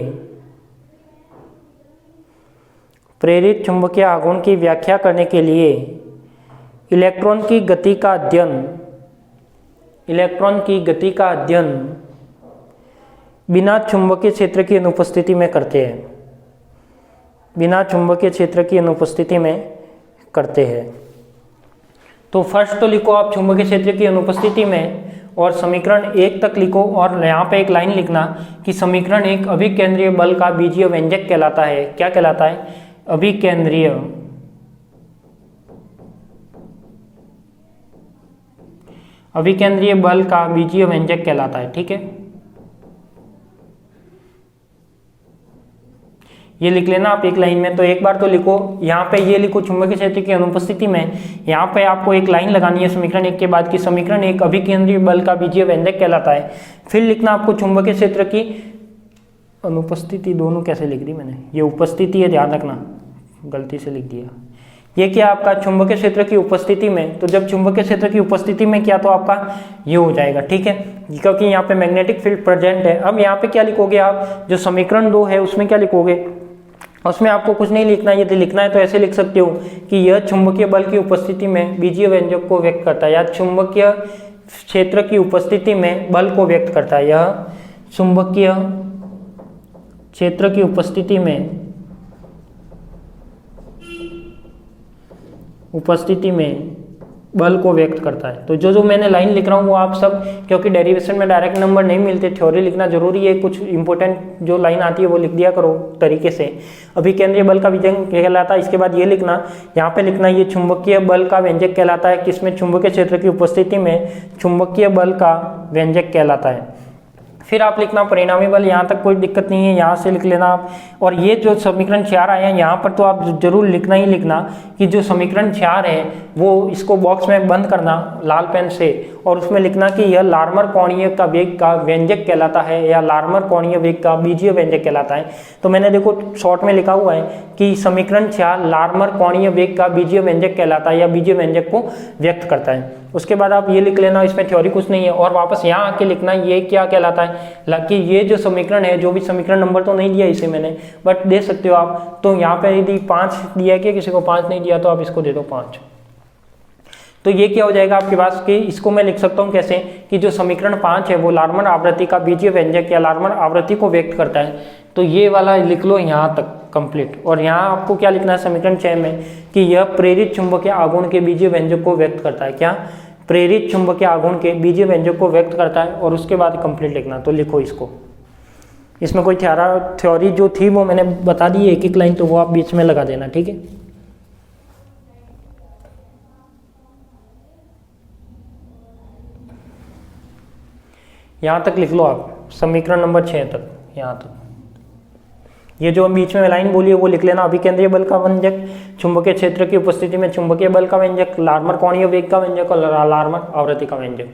A: प्रेरित चुंबकीय आघूर्ण की व्याख्या करने के लिए इलेक्ट्रॉन की गति का अध्ययन बिना चुंबकीय क्षेत्र की अनुपस्थिति में करते हैं, बिना चुंबकीय क्षेत्र की अनुपस्थिति में करते हैं। तो फर्स्ट तो लिखो आप चुंबकीय क्षेत्र की अनुपस्थिति में, और समीकरण 1 तक लिखो, और यहाँ पे एक लाइन लिखना कि समीकरण 1 अभिकेंद्रीय बल का बीजीय व्यंजक कहलाता है। क्या कहलाता है? अभिकेंद्रीय बल का बीजीय व्यंजक कहलाता है। ठीक है, ये लिख लेना आप एक लाइन में। तो एक बार तो लिखो, यहाँ पे ये लिखो चुंबकीय क्षेत्र की अनुपस्थिति में, यहाँ पे आपको एक लाइन लगानी है समीकरण 1 के बाद कि समीकरण 1 अभिकेंद्रीय बल का बीजीय व्यंजक कहलाता है। फिर लिखना आपको चुंबकीय क्षेत्र की अनुपस्थिति, दोनों कैसे लिख दी मैंने, ये उपस्थिति है, ध्यान रखना, गलती से लिख दिया। ये क्या आपका चुंबकीय क्षेत्र की उपस्थिति में, तो जब चुंबकीय क्षेत्र की उपस्थिति में किया तो आपका ये हो जाएगा। ठीक है, क्योंकि यहाँ पे मैग्नेटिक फील्ड प्रेजेंट है। अब यहाँ पे क्या लिखोगे आप, जो समीकरण 2 है उसमें क्या लिखोगे, उसमें आपको कुछ नहीं लिखना है। यदि लिखना है तो ऐसे लिख सकते हो कि यह चुंबकीय बल की उपस्थिति में बीजीय व्यंजक को व्यक्त करता है, या चुंबकीय क्षेत्र की उपस्थिति में बल को व्यक्त करता है। यह चुंबकीय क्षेत्र की उपस्थिति में बल को व्यक्त करता है। तो जो मैंने लाइन लिख रहा हूँ वो आप सब, क्योंकि डेरिवेशन में डायरेक्ट नंबर नहीं मिलते, थ्योरी लिखना जरूरी है, कुछ इंपॉर्टेंट जो लाइन आती है वो लिख दिया करो तरीके से। अभिकेंद्रीय बल का व्यंजक कहलाता है, इसके बाद ये लिखना, यहाँ पे लिखना ये चुंबकीय बल का व्यंजक कहलाता है, किसमें, चुंबकीय क्षेत्र की उपस्थिति में चुंबकीय बल का व्यंजक कहलाता है। फिर आप लिखना परिणामी बल, यहाँ तक कोई दिक्कत नहीं है, यहाँ से लिख लेना आप। और ये जो समीकरण 4 आए हैं यहाँ पर तो आप जरूर लिखना ही लिखना कि जो समीकरण 4 है वो, इसको बॉक्स में बंद करना लाल पेन से, और उसमें लिखना कि यह लार्मर कोणीय का वेग का व्यंजक कहलाता है, या लार्मर कोणीय वेग का बीजीय व्यंजक कहलाता है। तो मैंने देखो शॉर्ट में लिखा हुआ है कि समीकरण 4 लार्मर कोणीय वेग का बीजीय व्यंजक कहलाता है, या बीजीय व्यंजक को व्यक्त करता है। उसके बाद आप ये लिख लेना, इसमें थ्योरी कुछ नहीं है, और वापस यहाँ आके लिखना ये क्या कहलाता है, कि ये जो समीकरण है, जो भी समीकरण नंबर तो नहीं दिया इसे मैंने, बट दे सकते हो आप। तो यहाँ पे यदि 5 दिया है, कि किसी को 5 नहीं दिया तो आप इसको दे दो 5। तो ये क्या हो जाएगा आपके पास, कि इसको मैं लिख सकता हूँ कैसे, कि जो समीकरण 5 है वो लार्मर आवृत्ति का बीजीय व्यंजक या लार्मर आवृत्ति को व्यक्त करता है। तो ये वाला लिख लो यहाँ तक कंप्लीट। और यहाँ आपको क्या लिखना है समीकरण 6 में, कि यह प्रेरित चुंबकीय आघूर्ण के बीजीय व्यंजक को व्यक्त करता है। क्या, प्रेरित चुंबकीय आघूर्ण के बीजीय व्यंजक को व्यक्त करता है, और उसके बाद कंप्लीट लिखना। तो लिखो इसको, इसमें कोई थ्योरी जो थी वो मैंने बता दी एक एक लाइन, तो वो आप बीच में लगा देना। ठीक है, यहाँ तक लिख लो आप, समीकरण नंबर 6 तक, यहाँ तक। ये जो बीच में लाइन बोली है वो लिख लेना, अभिकेंद्रीय बल का व्यंजक, चुंबकीय क्षेत्र की उपस्थिति में चुंबकीय बल का व्यंजक, लार्मर कोणीय वेग का व्यंजक और लार्मर आवृत्ति का व्यंजक।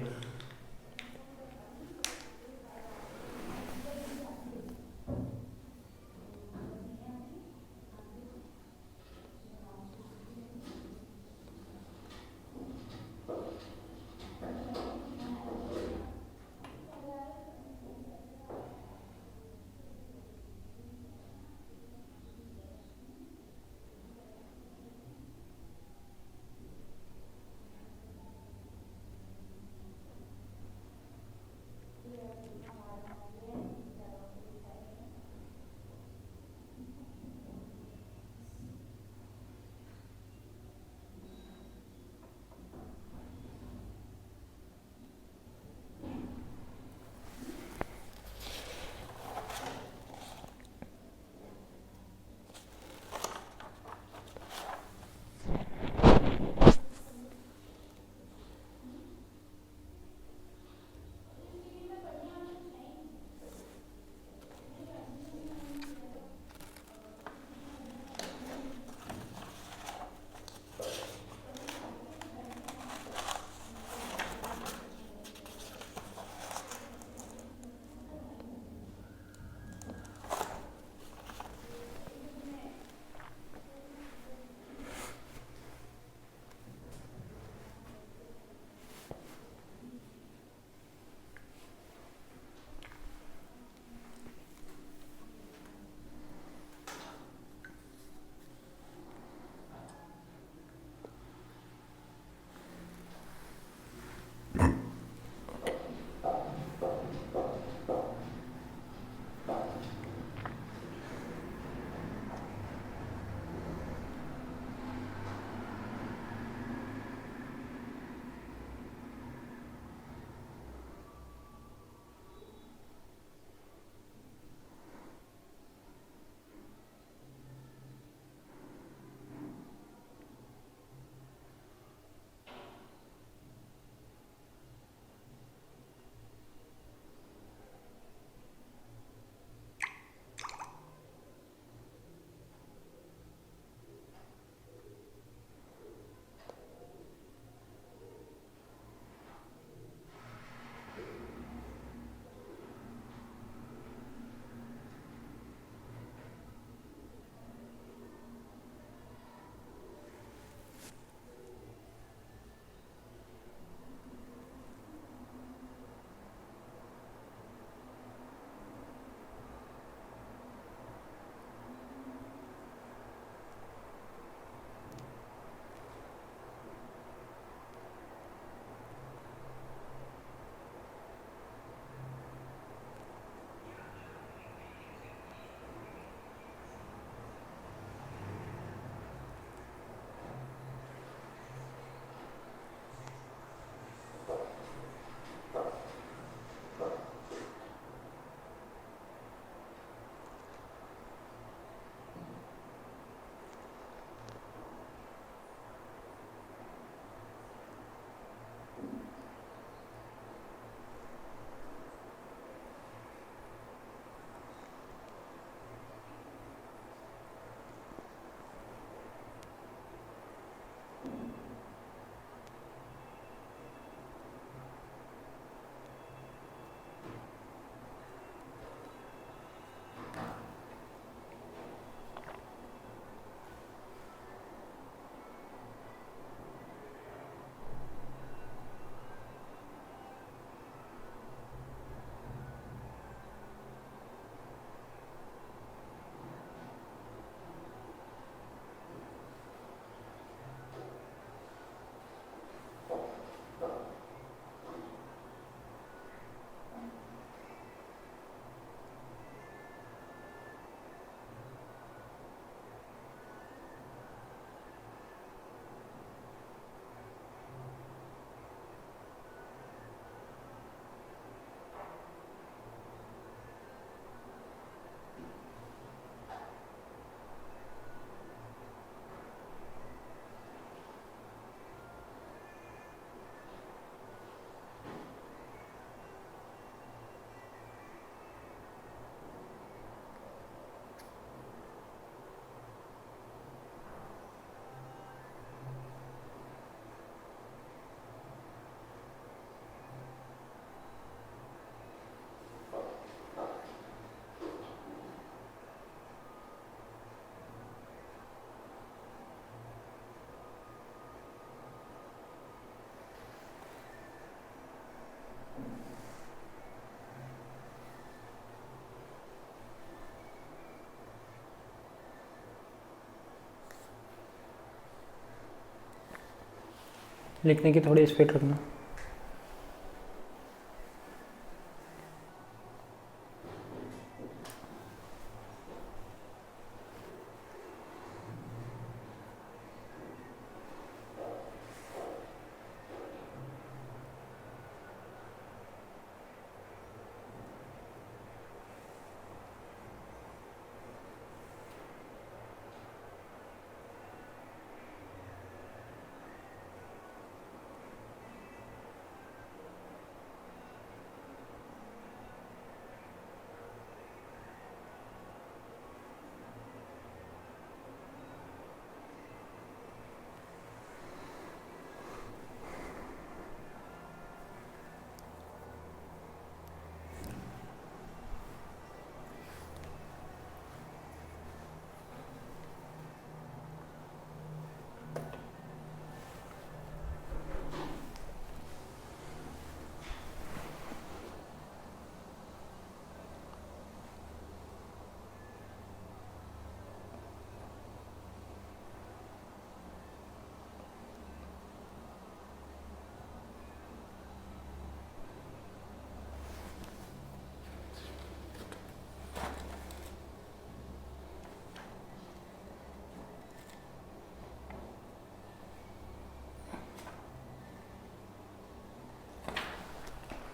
A: लिखने की थोड़ी स्पीड रखना।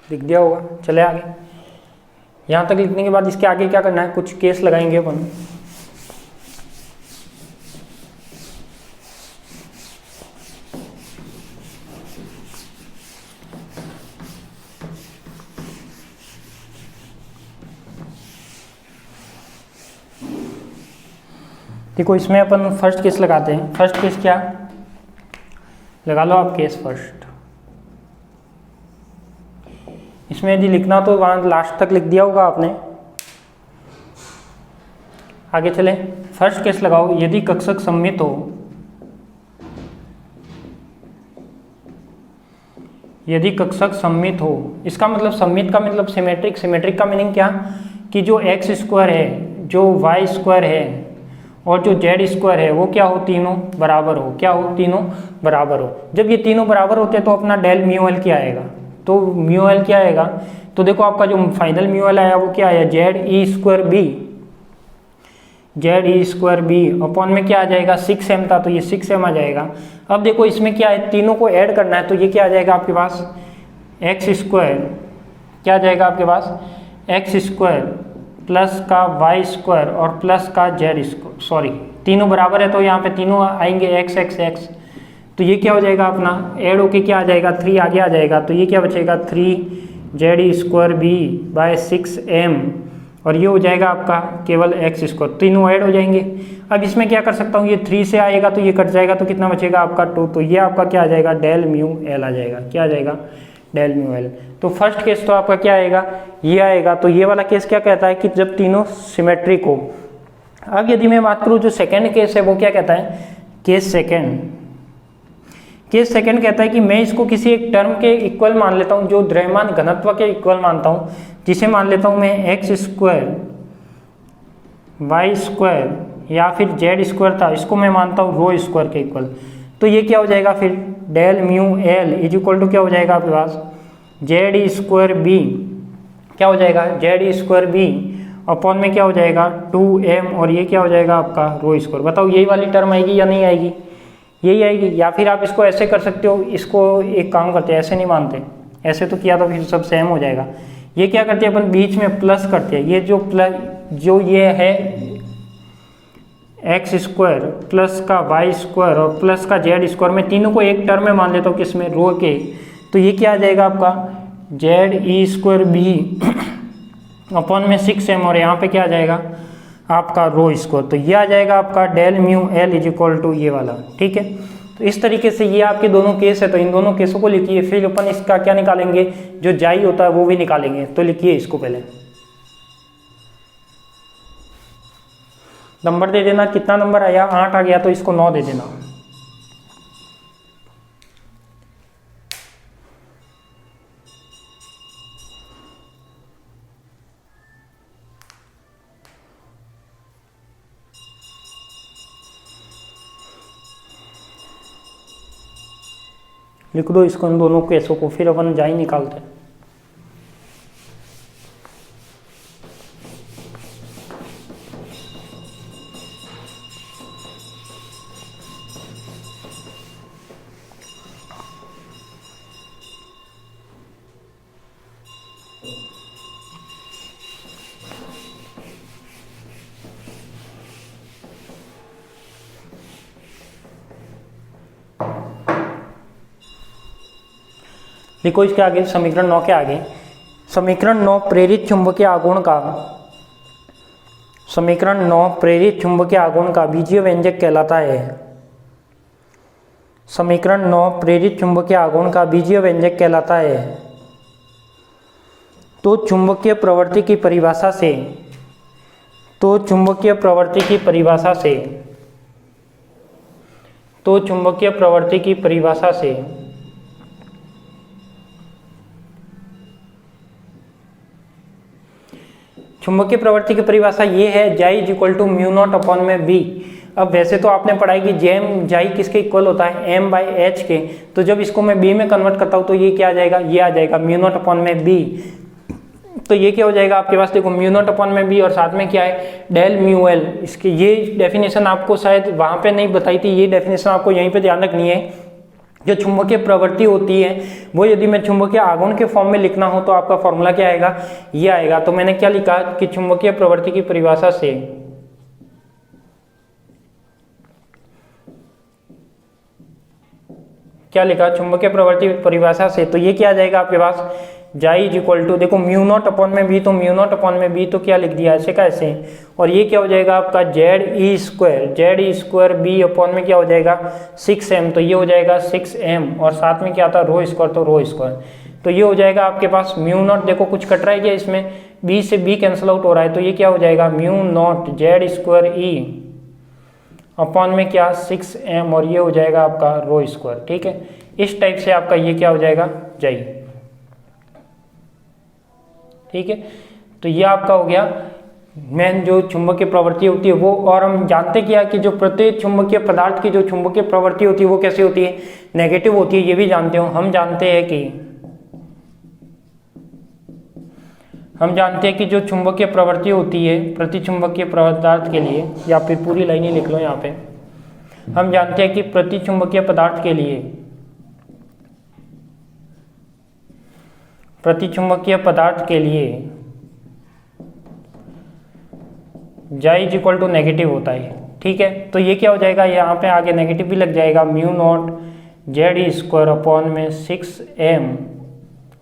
A: लिख दिया होगा। चले आगे। यहाँ तक लिखने के बाद इसके आगे क्या करना है, कुछ केस लगाएंगे अपन। देखो इसमें अपन फर्स्ट केस लगाते हैं। फर्स्ट केस क्या, लगा लो आप केस फर्स्ट। इसमें यदि लिखना तो वहां लास्ट तक लिख दिया होगा आपने। आगे चले, फर्स्ट केस लगाओ। यदि कक्षक सममित हो, यदि कक्षक सममित हो, इसका मतलब सममित का मतलब सिमेट्रिक। सिमेट्रिक का मीनिंग क्या, कि जो एक्स स्क्वायर है, जो वाई स्क्वायर है और जो जेड स्क्वायर है वो क्या हो, तीनों बराबर हो। क्या हो, तीनों बराबर हो। जब ये तीनों बराबर होते हैं तो अपना डेल म्यू एल क्या आएगा, तो म्यू एल क्या आएगा, तो देखो आपका जो फाइनल म्यू एल आया वो क्या आया, Z E square B, Z E square B upon में क्या आ जाएगा, 6m था तो ये 6m आ जाएगा। अब देखो इसमें क्या है, तीनों को ऐड करना है तो ये क्या आ जाएगा आपके पास, एक्स स्क्वायर, क्या आ जाएगा आपके पास, एक्स स्क्वायर प्लस का वाई स्क्वायर और प्लस का जेड स्क्वायर, सॉरी तीनों बराबर है तो यहाँ पे तीनों आएंगे एक्स एक्स एक्स, तो ये क्या हो जाएगा अपना ऐड होके क्या आ जाएगा, 3 आगे आ जाएगा। तो ये क्या बचेगा, 3 स्क्वायर बी बाय 6m और ये हो जाएगा आपका केवल एक्स स्क्वायर, तीनों ऐड हो जाएंगे। अब इसमें क्या कर सकता हूँ, ये 3 से आएगा तो ये कट जाएगा तो कितना बचेगा आपका 2, तो ये आपका क्या आ जाएगा, डेल म्यू एल आ जाएगा। क्या आ जाएगा, डेल म्यू एल। तो फर्स्ट केस तो आपका क्या आएगा, ये आएगा। तो ये वाला केस क्या कहता है कि जब तीनों सिमेट्रिक हो। अब यदि मैं बात करूँ जो सेकेंड केस है वो क्या कहता है, केस सेकेंड, केस सेकंड कहता है कि मैं इसको किसी एक टर्म के इक्वल मान लेता हूं, जो द्रव्यमान घनत्व के इक्वल मानता हूं, जिसे मान लेता हूं मैं एक्स स्क्वायर वाई स्क्वायर या फिर जेड स्क्वायर था, इसको मैं मानता हूं रो स्क्वायर के इक्वल। तो ये क्या हो जाएगा फिर, del mu L is equal to क्या हो जाएगा आपके पास, जेड स्क्वायर बी, क्या हो जाएगा, जेड स्क्वायर बी अपॉन में क्या हो जाएगा 2m और ये क्या हो जाएगा आपका रो स्क्वायर। बताओ यही वाली टर्म आएगी या नहीं आएगी, यही आएगी। या फिर आप इसको ऐसे कर सकते हो, इसको एक काम करते हैं, ऐसे नहीं मानते, ऐसे तो किया तो फिर सब सेम हो जाएगा। ये क्या करते हैं अपन, बीच में प्लस करते हैं, ये जो प्लस जो ये है एक्स स्क्वायर प्लस का वाई स्क्वायर और प्लस का जेड स्क्वायर, मैं तीनों को एक टर्म में मान लेता हूँ किसमें, रो के। तो ये क्या आ जाएगा आपका Z E square B upon में 6m और यहाँ पे क्या आ जाएगा आपका रो स्क्वायर। तो ये आ जाएगा आपका del mu L is equal to ये वाला। ठीक है, तो इस तरीके से ये आपके दोनों केस है, तो इन दोनों केसों को लिखिए। फिर अपन इसका क्या निकालेंगे, जो जाई होता है वो भी निकालेंगे। तो लिखिए इसको पहले, नंबर दे देना, कितना नंबर आया, 8 आ गया तो इसको 9 दे देना। लिख दो इसको, इन दोनों केसों को, फिर अपन जाई निकालते हैं। लिखो इसके आगे, समीकरण 9 के आगे, समीकरण 9 प्रेरित चुंबकीय आघूर्ण का, समीकरण 9 प्रेरित चुंबकीय आघूर्ण का बीजीय व्यंजक कहलाता है। समीकरण 9 प्रेरित चुंबकीय आघूर्ण का बीजीय व्यंजक कहलाता है। तो चुंबकीय प्रवृत्ति की परिभाषा से, तो चुंबकीय प्रवृत्ति की परिभाषा से, तो चुंबकीय प्रवृत्ति की परिभाषा से चुंबकीय प्रवृत्ति की परिभाषा ये है, जाई is equal to mu naught upon में बी। अब वैसे तो आपने पढ़ाई कि जेम जाई किसके इक्वल होता है, एम बाई एच के। तो जब इसको मैं बी में कन्वर्ट करता हूँ तो ये क्या आ जाएगा, ये आ जाएगा म्यू नॉट अपॉन में बी। तो ये क्या हो जाएगा आपके पास, देखो म्यू नॉट अपॉन में बी और साथ में क्या है, डेल म्यू एल। इसकी ये डेफिनेशन आपको शायद वहां पे नहीं बताई थी, ये डेफिनेशन आपको यहीं पे ध्यान रखनी है। जो चुंबकीय प्रवृत्ति होती है वो यदि मैं चुंबकीय आघूर्ण के फॉर्म में लिखना हो तो आपका फॉर्मूला क्या आएगा, ये आएगा। तो मैंने क्या लिखा कि चुंबकीय प्रवृत्ति की परिभाषा से, क्या लिखा, चुंबकीय प्रवृत्ति परिभाषा से, तो ये क्या आ जाएगा आपके पास, जाई इज इक्वल टू, देखो म्यू नॉट अपॉन में बी, तो म्यू नॉट अपॉन में बी तो क्या लिख दिया ऐसे का ऐसे, और ये क्या हो जाएगा आपका Z E square B upon में क्या हो जाएगा 6m, तो ये हो जाएगा 6m, और साथ में क्या आता है रो स्क्वायर, तो रो स्क्वायर, तो ये हो जाएगा आपके पास म्यू नॉट। देखो कुछ कट रहा है क्या इसमें, बी से बी कैंसिल आउट हो रहा है, तो ये क्या हो जाएगा म्यू नॉट जेड स्क्वायर ई अपॉन में क्या 6m, और ये हो जाएगा आपका रो स्क्वायर। ठीक है, इस टाइप से आपका ये क्या हो जाएगा जाई। ठीक है, तो ये आपका हो गया मेन जो चुंबकीय प्रवृत्ति होती है वो। और हम जानते क्या कि जो प्रत्येक चुंबकीय पदार्थ की जो चुंबकीय प्रवृत्ति होती है वो कैसे होती है, नेगेटिव होती है, ये भी जानते हो। हम जानते हैं कि जो चुंबकीय प्रवृत्ति होती है प्रति चुंबकीय पदार्थ के लिए, या फिर पूरी लाइन ही लिख लो यहाँ पे, हम जानते हैं कि प्रति चुंबकीय पदार्थ के लिए, प्रतिचुंबकीय पदार्थ के लिए जाई इज इक्वल टू नेगेटिव होता है। ठीक है, तो ये क्या हो जाएगा, यहाँ पे आगे नेगेटिव भी लग जाएगा, mu naught Z E square upon में 6m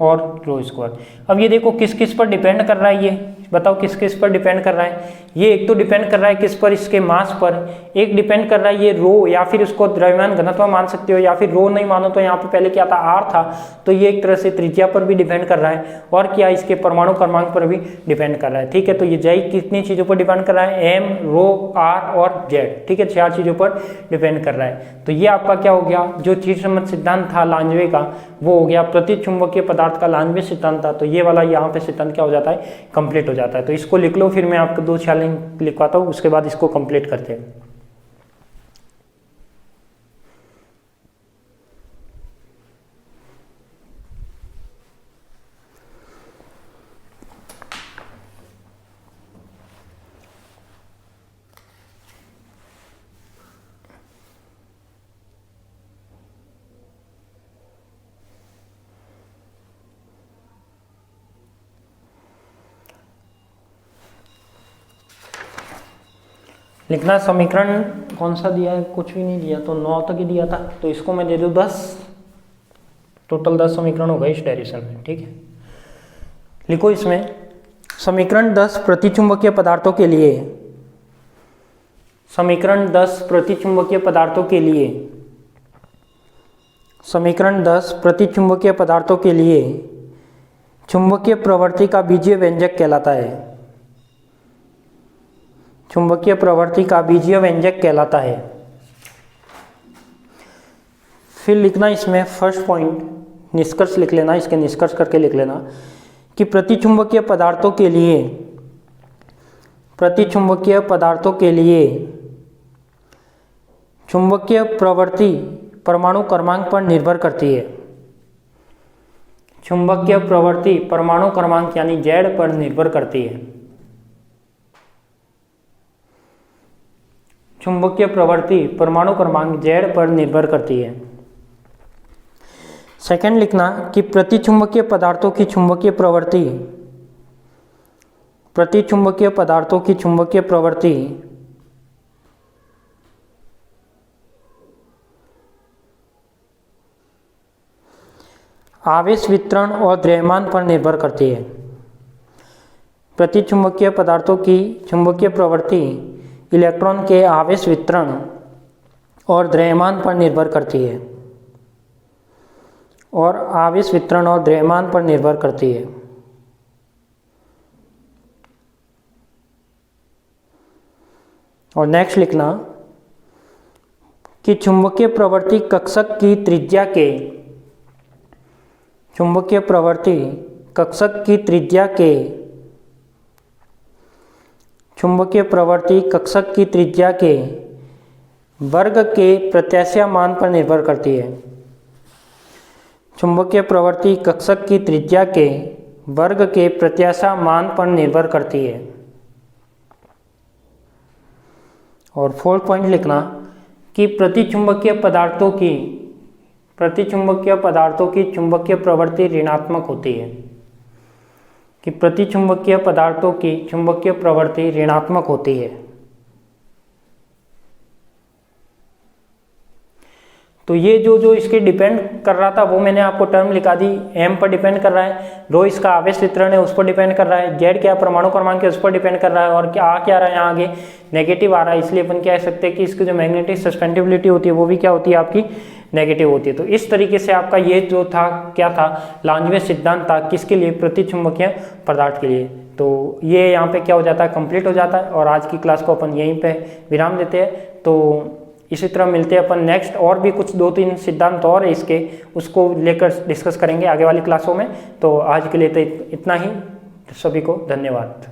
A: और रो स्क्वायर। अब ये देखो किस किस पर डिपेंड कर रहा है, ये बताओ किस किस पर डिपेंड कर रहा है। ये एक तो डिपेंड कर रहा है किस पर, इसके मास पर, एक डिपेंड कर रहा है ये रो, या फिर इसको द्रव्यमान घनत्व मान सकते हो, या फिर रो नहीं मानो तो यहाँ पे पहले क्या था आर था, तो ये एक तरह से त्रिज्या पर भी डिपेंड कर रहा है, और क्या इसके परमाणु क्रमांक पर भी डिपेंड कर रहा है। ठीक है, तो ये जाई कितनी चीजों पर डिपेंड कर रहा है, एम, रो, आर और जेड। ठीक है, 4 चीजों पर डिपेंड कर रहा है। तो ये आपका क्या हो गया, जो चीज सम्मत सिद्धांत था लांजवे का वो हो गया, प्रति चुंबकीय पदार्थ का लांजवे सिद्धांत था, तो ये वाला यहाँ पे सिद्धांत क्या हो जाता है, कंप्लीट हो जाता है। तो इसको लिख लो, फिर मैं आपको 2 चैलेंज लिखवाता हूँ, उसके बाद इसको कंप्लीट करते हैं। लिखना समीकरण कौन सा दिया है, कुछ भी नहीं दिया, तो 9 तक ही दिया था, तो इसको मैं दे दूँ 10, टोटल 10 समीकरण हो गए इस डायरेक्शन में। ठीक है, लिखो इसमें समीकरण 10 प्रतिचुंबकीय पदार्थों के लिए, समीकरण 10 प्रतिचुंबकीय पदार्थों के लिए, समीकरण 10 प्रतिचुंबकीय पदार्थों के लिए चुंबकीय प्रवृत्ति का बीजीय व्यंजक कहलाता है, चुंबकीय प्रवृत्ति का बीजीय व्यंजक कहलाता है। फिर लिखना इसमें फर्स्ट पॉइंट निष्कर्ष लिख लेना, इसके निष्कर्ष करके लिख लेना कि प्रतिचुंबकीय पदार्थों के लिए, प्रतिचुंबकीय पदार्थों के लिए चुंबकीय प्रवृत्ति परमाणु क्रमांक पर निर्भर करती है। चुंबकीय प्रवृत्ति परमाणु क्रमांक यानी Z पर निर्भर करती है। चुंबकीय प्रवृत्ति परमाणु क्रमांक Z पर निर्भर करती है। सेकंड लिखना कि प्रतिचुंबकीय पदार्थों की चुंबकीय प्रवृत्ति, प्रतिचुंबकीय पदार्थों की चुंबकीय प्रवृत्ति आवेश वितरण और द्रव्यमान पर निर्भर करती है। प्रतिचुंबकीय पदार्थों की चुंबकीय प्रवृत्ति इलेक्ट्रॉन के आवेश वितरण और द्रव्यमान पर निर्भर करती है, और आवेश वितरण और द्रव्यमान पर निर्भर करती है। और नेक्स्ट लिखना कि चुंबकीय प्रवृत्ति कक्षक की त्रिज्या के, चुंबकीय प्रवृत्ति कक्षक की त्रिज्या के, चुंबकीय प्रवृत्ति कक्षक की त्रिज्या के वर्ग के प्रत्याशा मान पर निर्भर करती है। चुंबकीय प्रवृत्ति कक्षक की त्रिज्या के वर्ग के प्रत्याशा मान पर निर्भर करती है। और फोर्थ पॉइंट लिखना कि प्रतिचुंबकीय पदार्थों की चुंबकीय प्रवृत्ति ऋणात्मक होती है, कि प्रतिचुंबकीय पदार्थों की चुंबकीय प्रवृत्ति ऋणात्मक होती है। तो ये जो इसके डिपेंड कर रहा था वो मैंने आपको टर्म लिखा दी। एम पर डिपेंड कर रहा है, रो इसका आवेश वितरण है उस पर डिपेंड कर रहा है, जेड क्या परमाणु क्रमांक है उस पर डिपेंड कर रहा है, और क्या रहा है यहाँ आगे नेगेटिव आ रहा है, इसलिए अपन कह सकते हैं कि इसकी जो मैग्नेटिक सस्पेंडिबिलिटी होती है वो भी क्या होती है आपकी नेगेटिव होती है। तो इस तरीके से आपका ये जो था क्या था लांजवे सिद्धांत था, किसके लिए, प्रतिचुंबकीय पदार्थ के लिए। तो ये यहाँ पे क्या हो जाता है, कंप्लीट हो जाता है, और आज की क्लास को अपन यहीं पे विराम देते हैं। तो इसी तरह मिलते हैं अपन नेक्स्ट, और भी कुछ 2-3 सिद्धांत और है इसके, उसको लेकर डिस्कस करेंगे आगे वाली क्लासों में। तो आज के लिए तो इतना ही, सभी को धन्यवाद।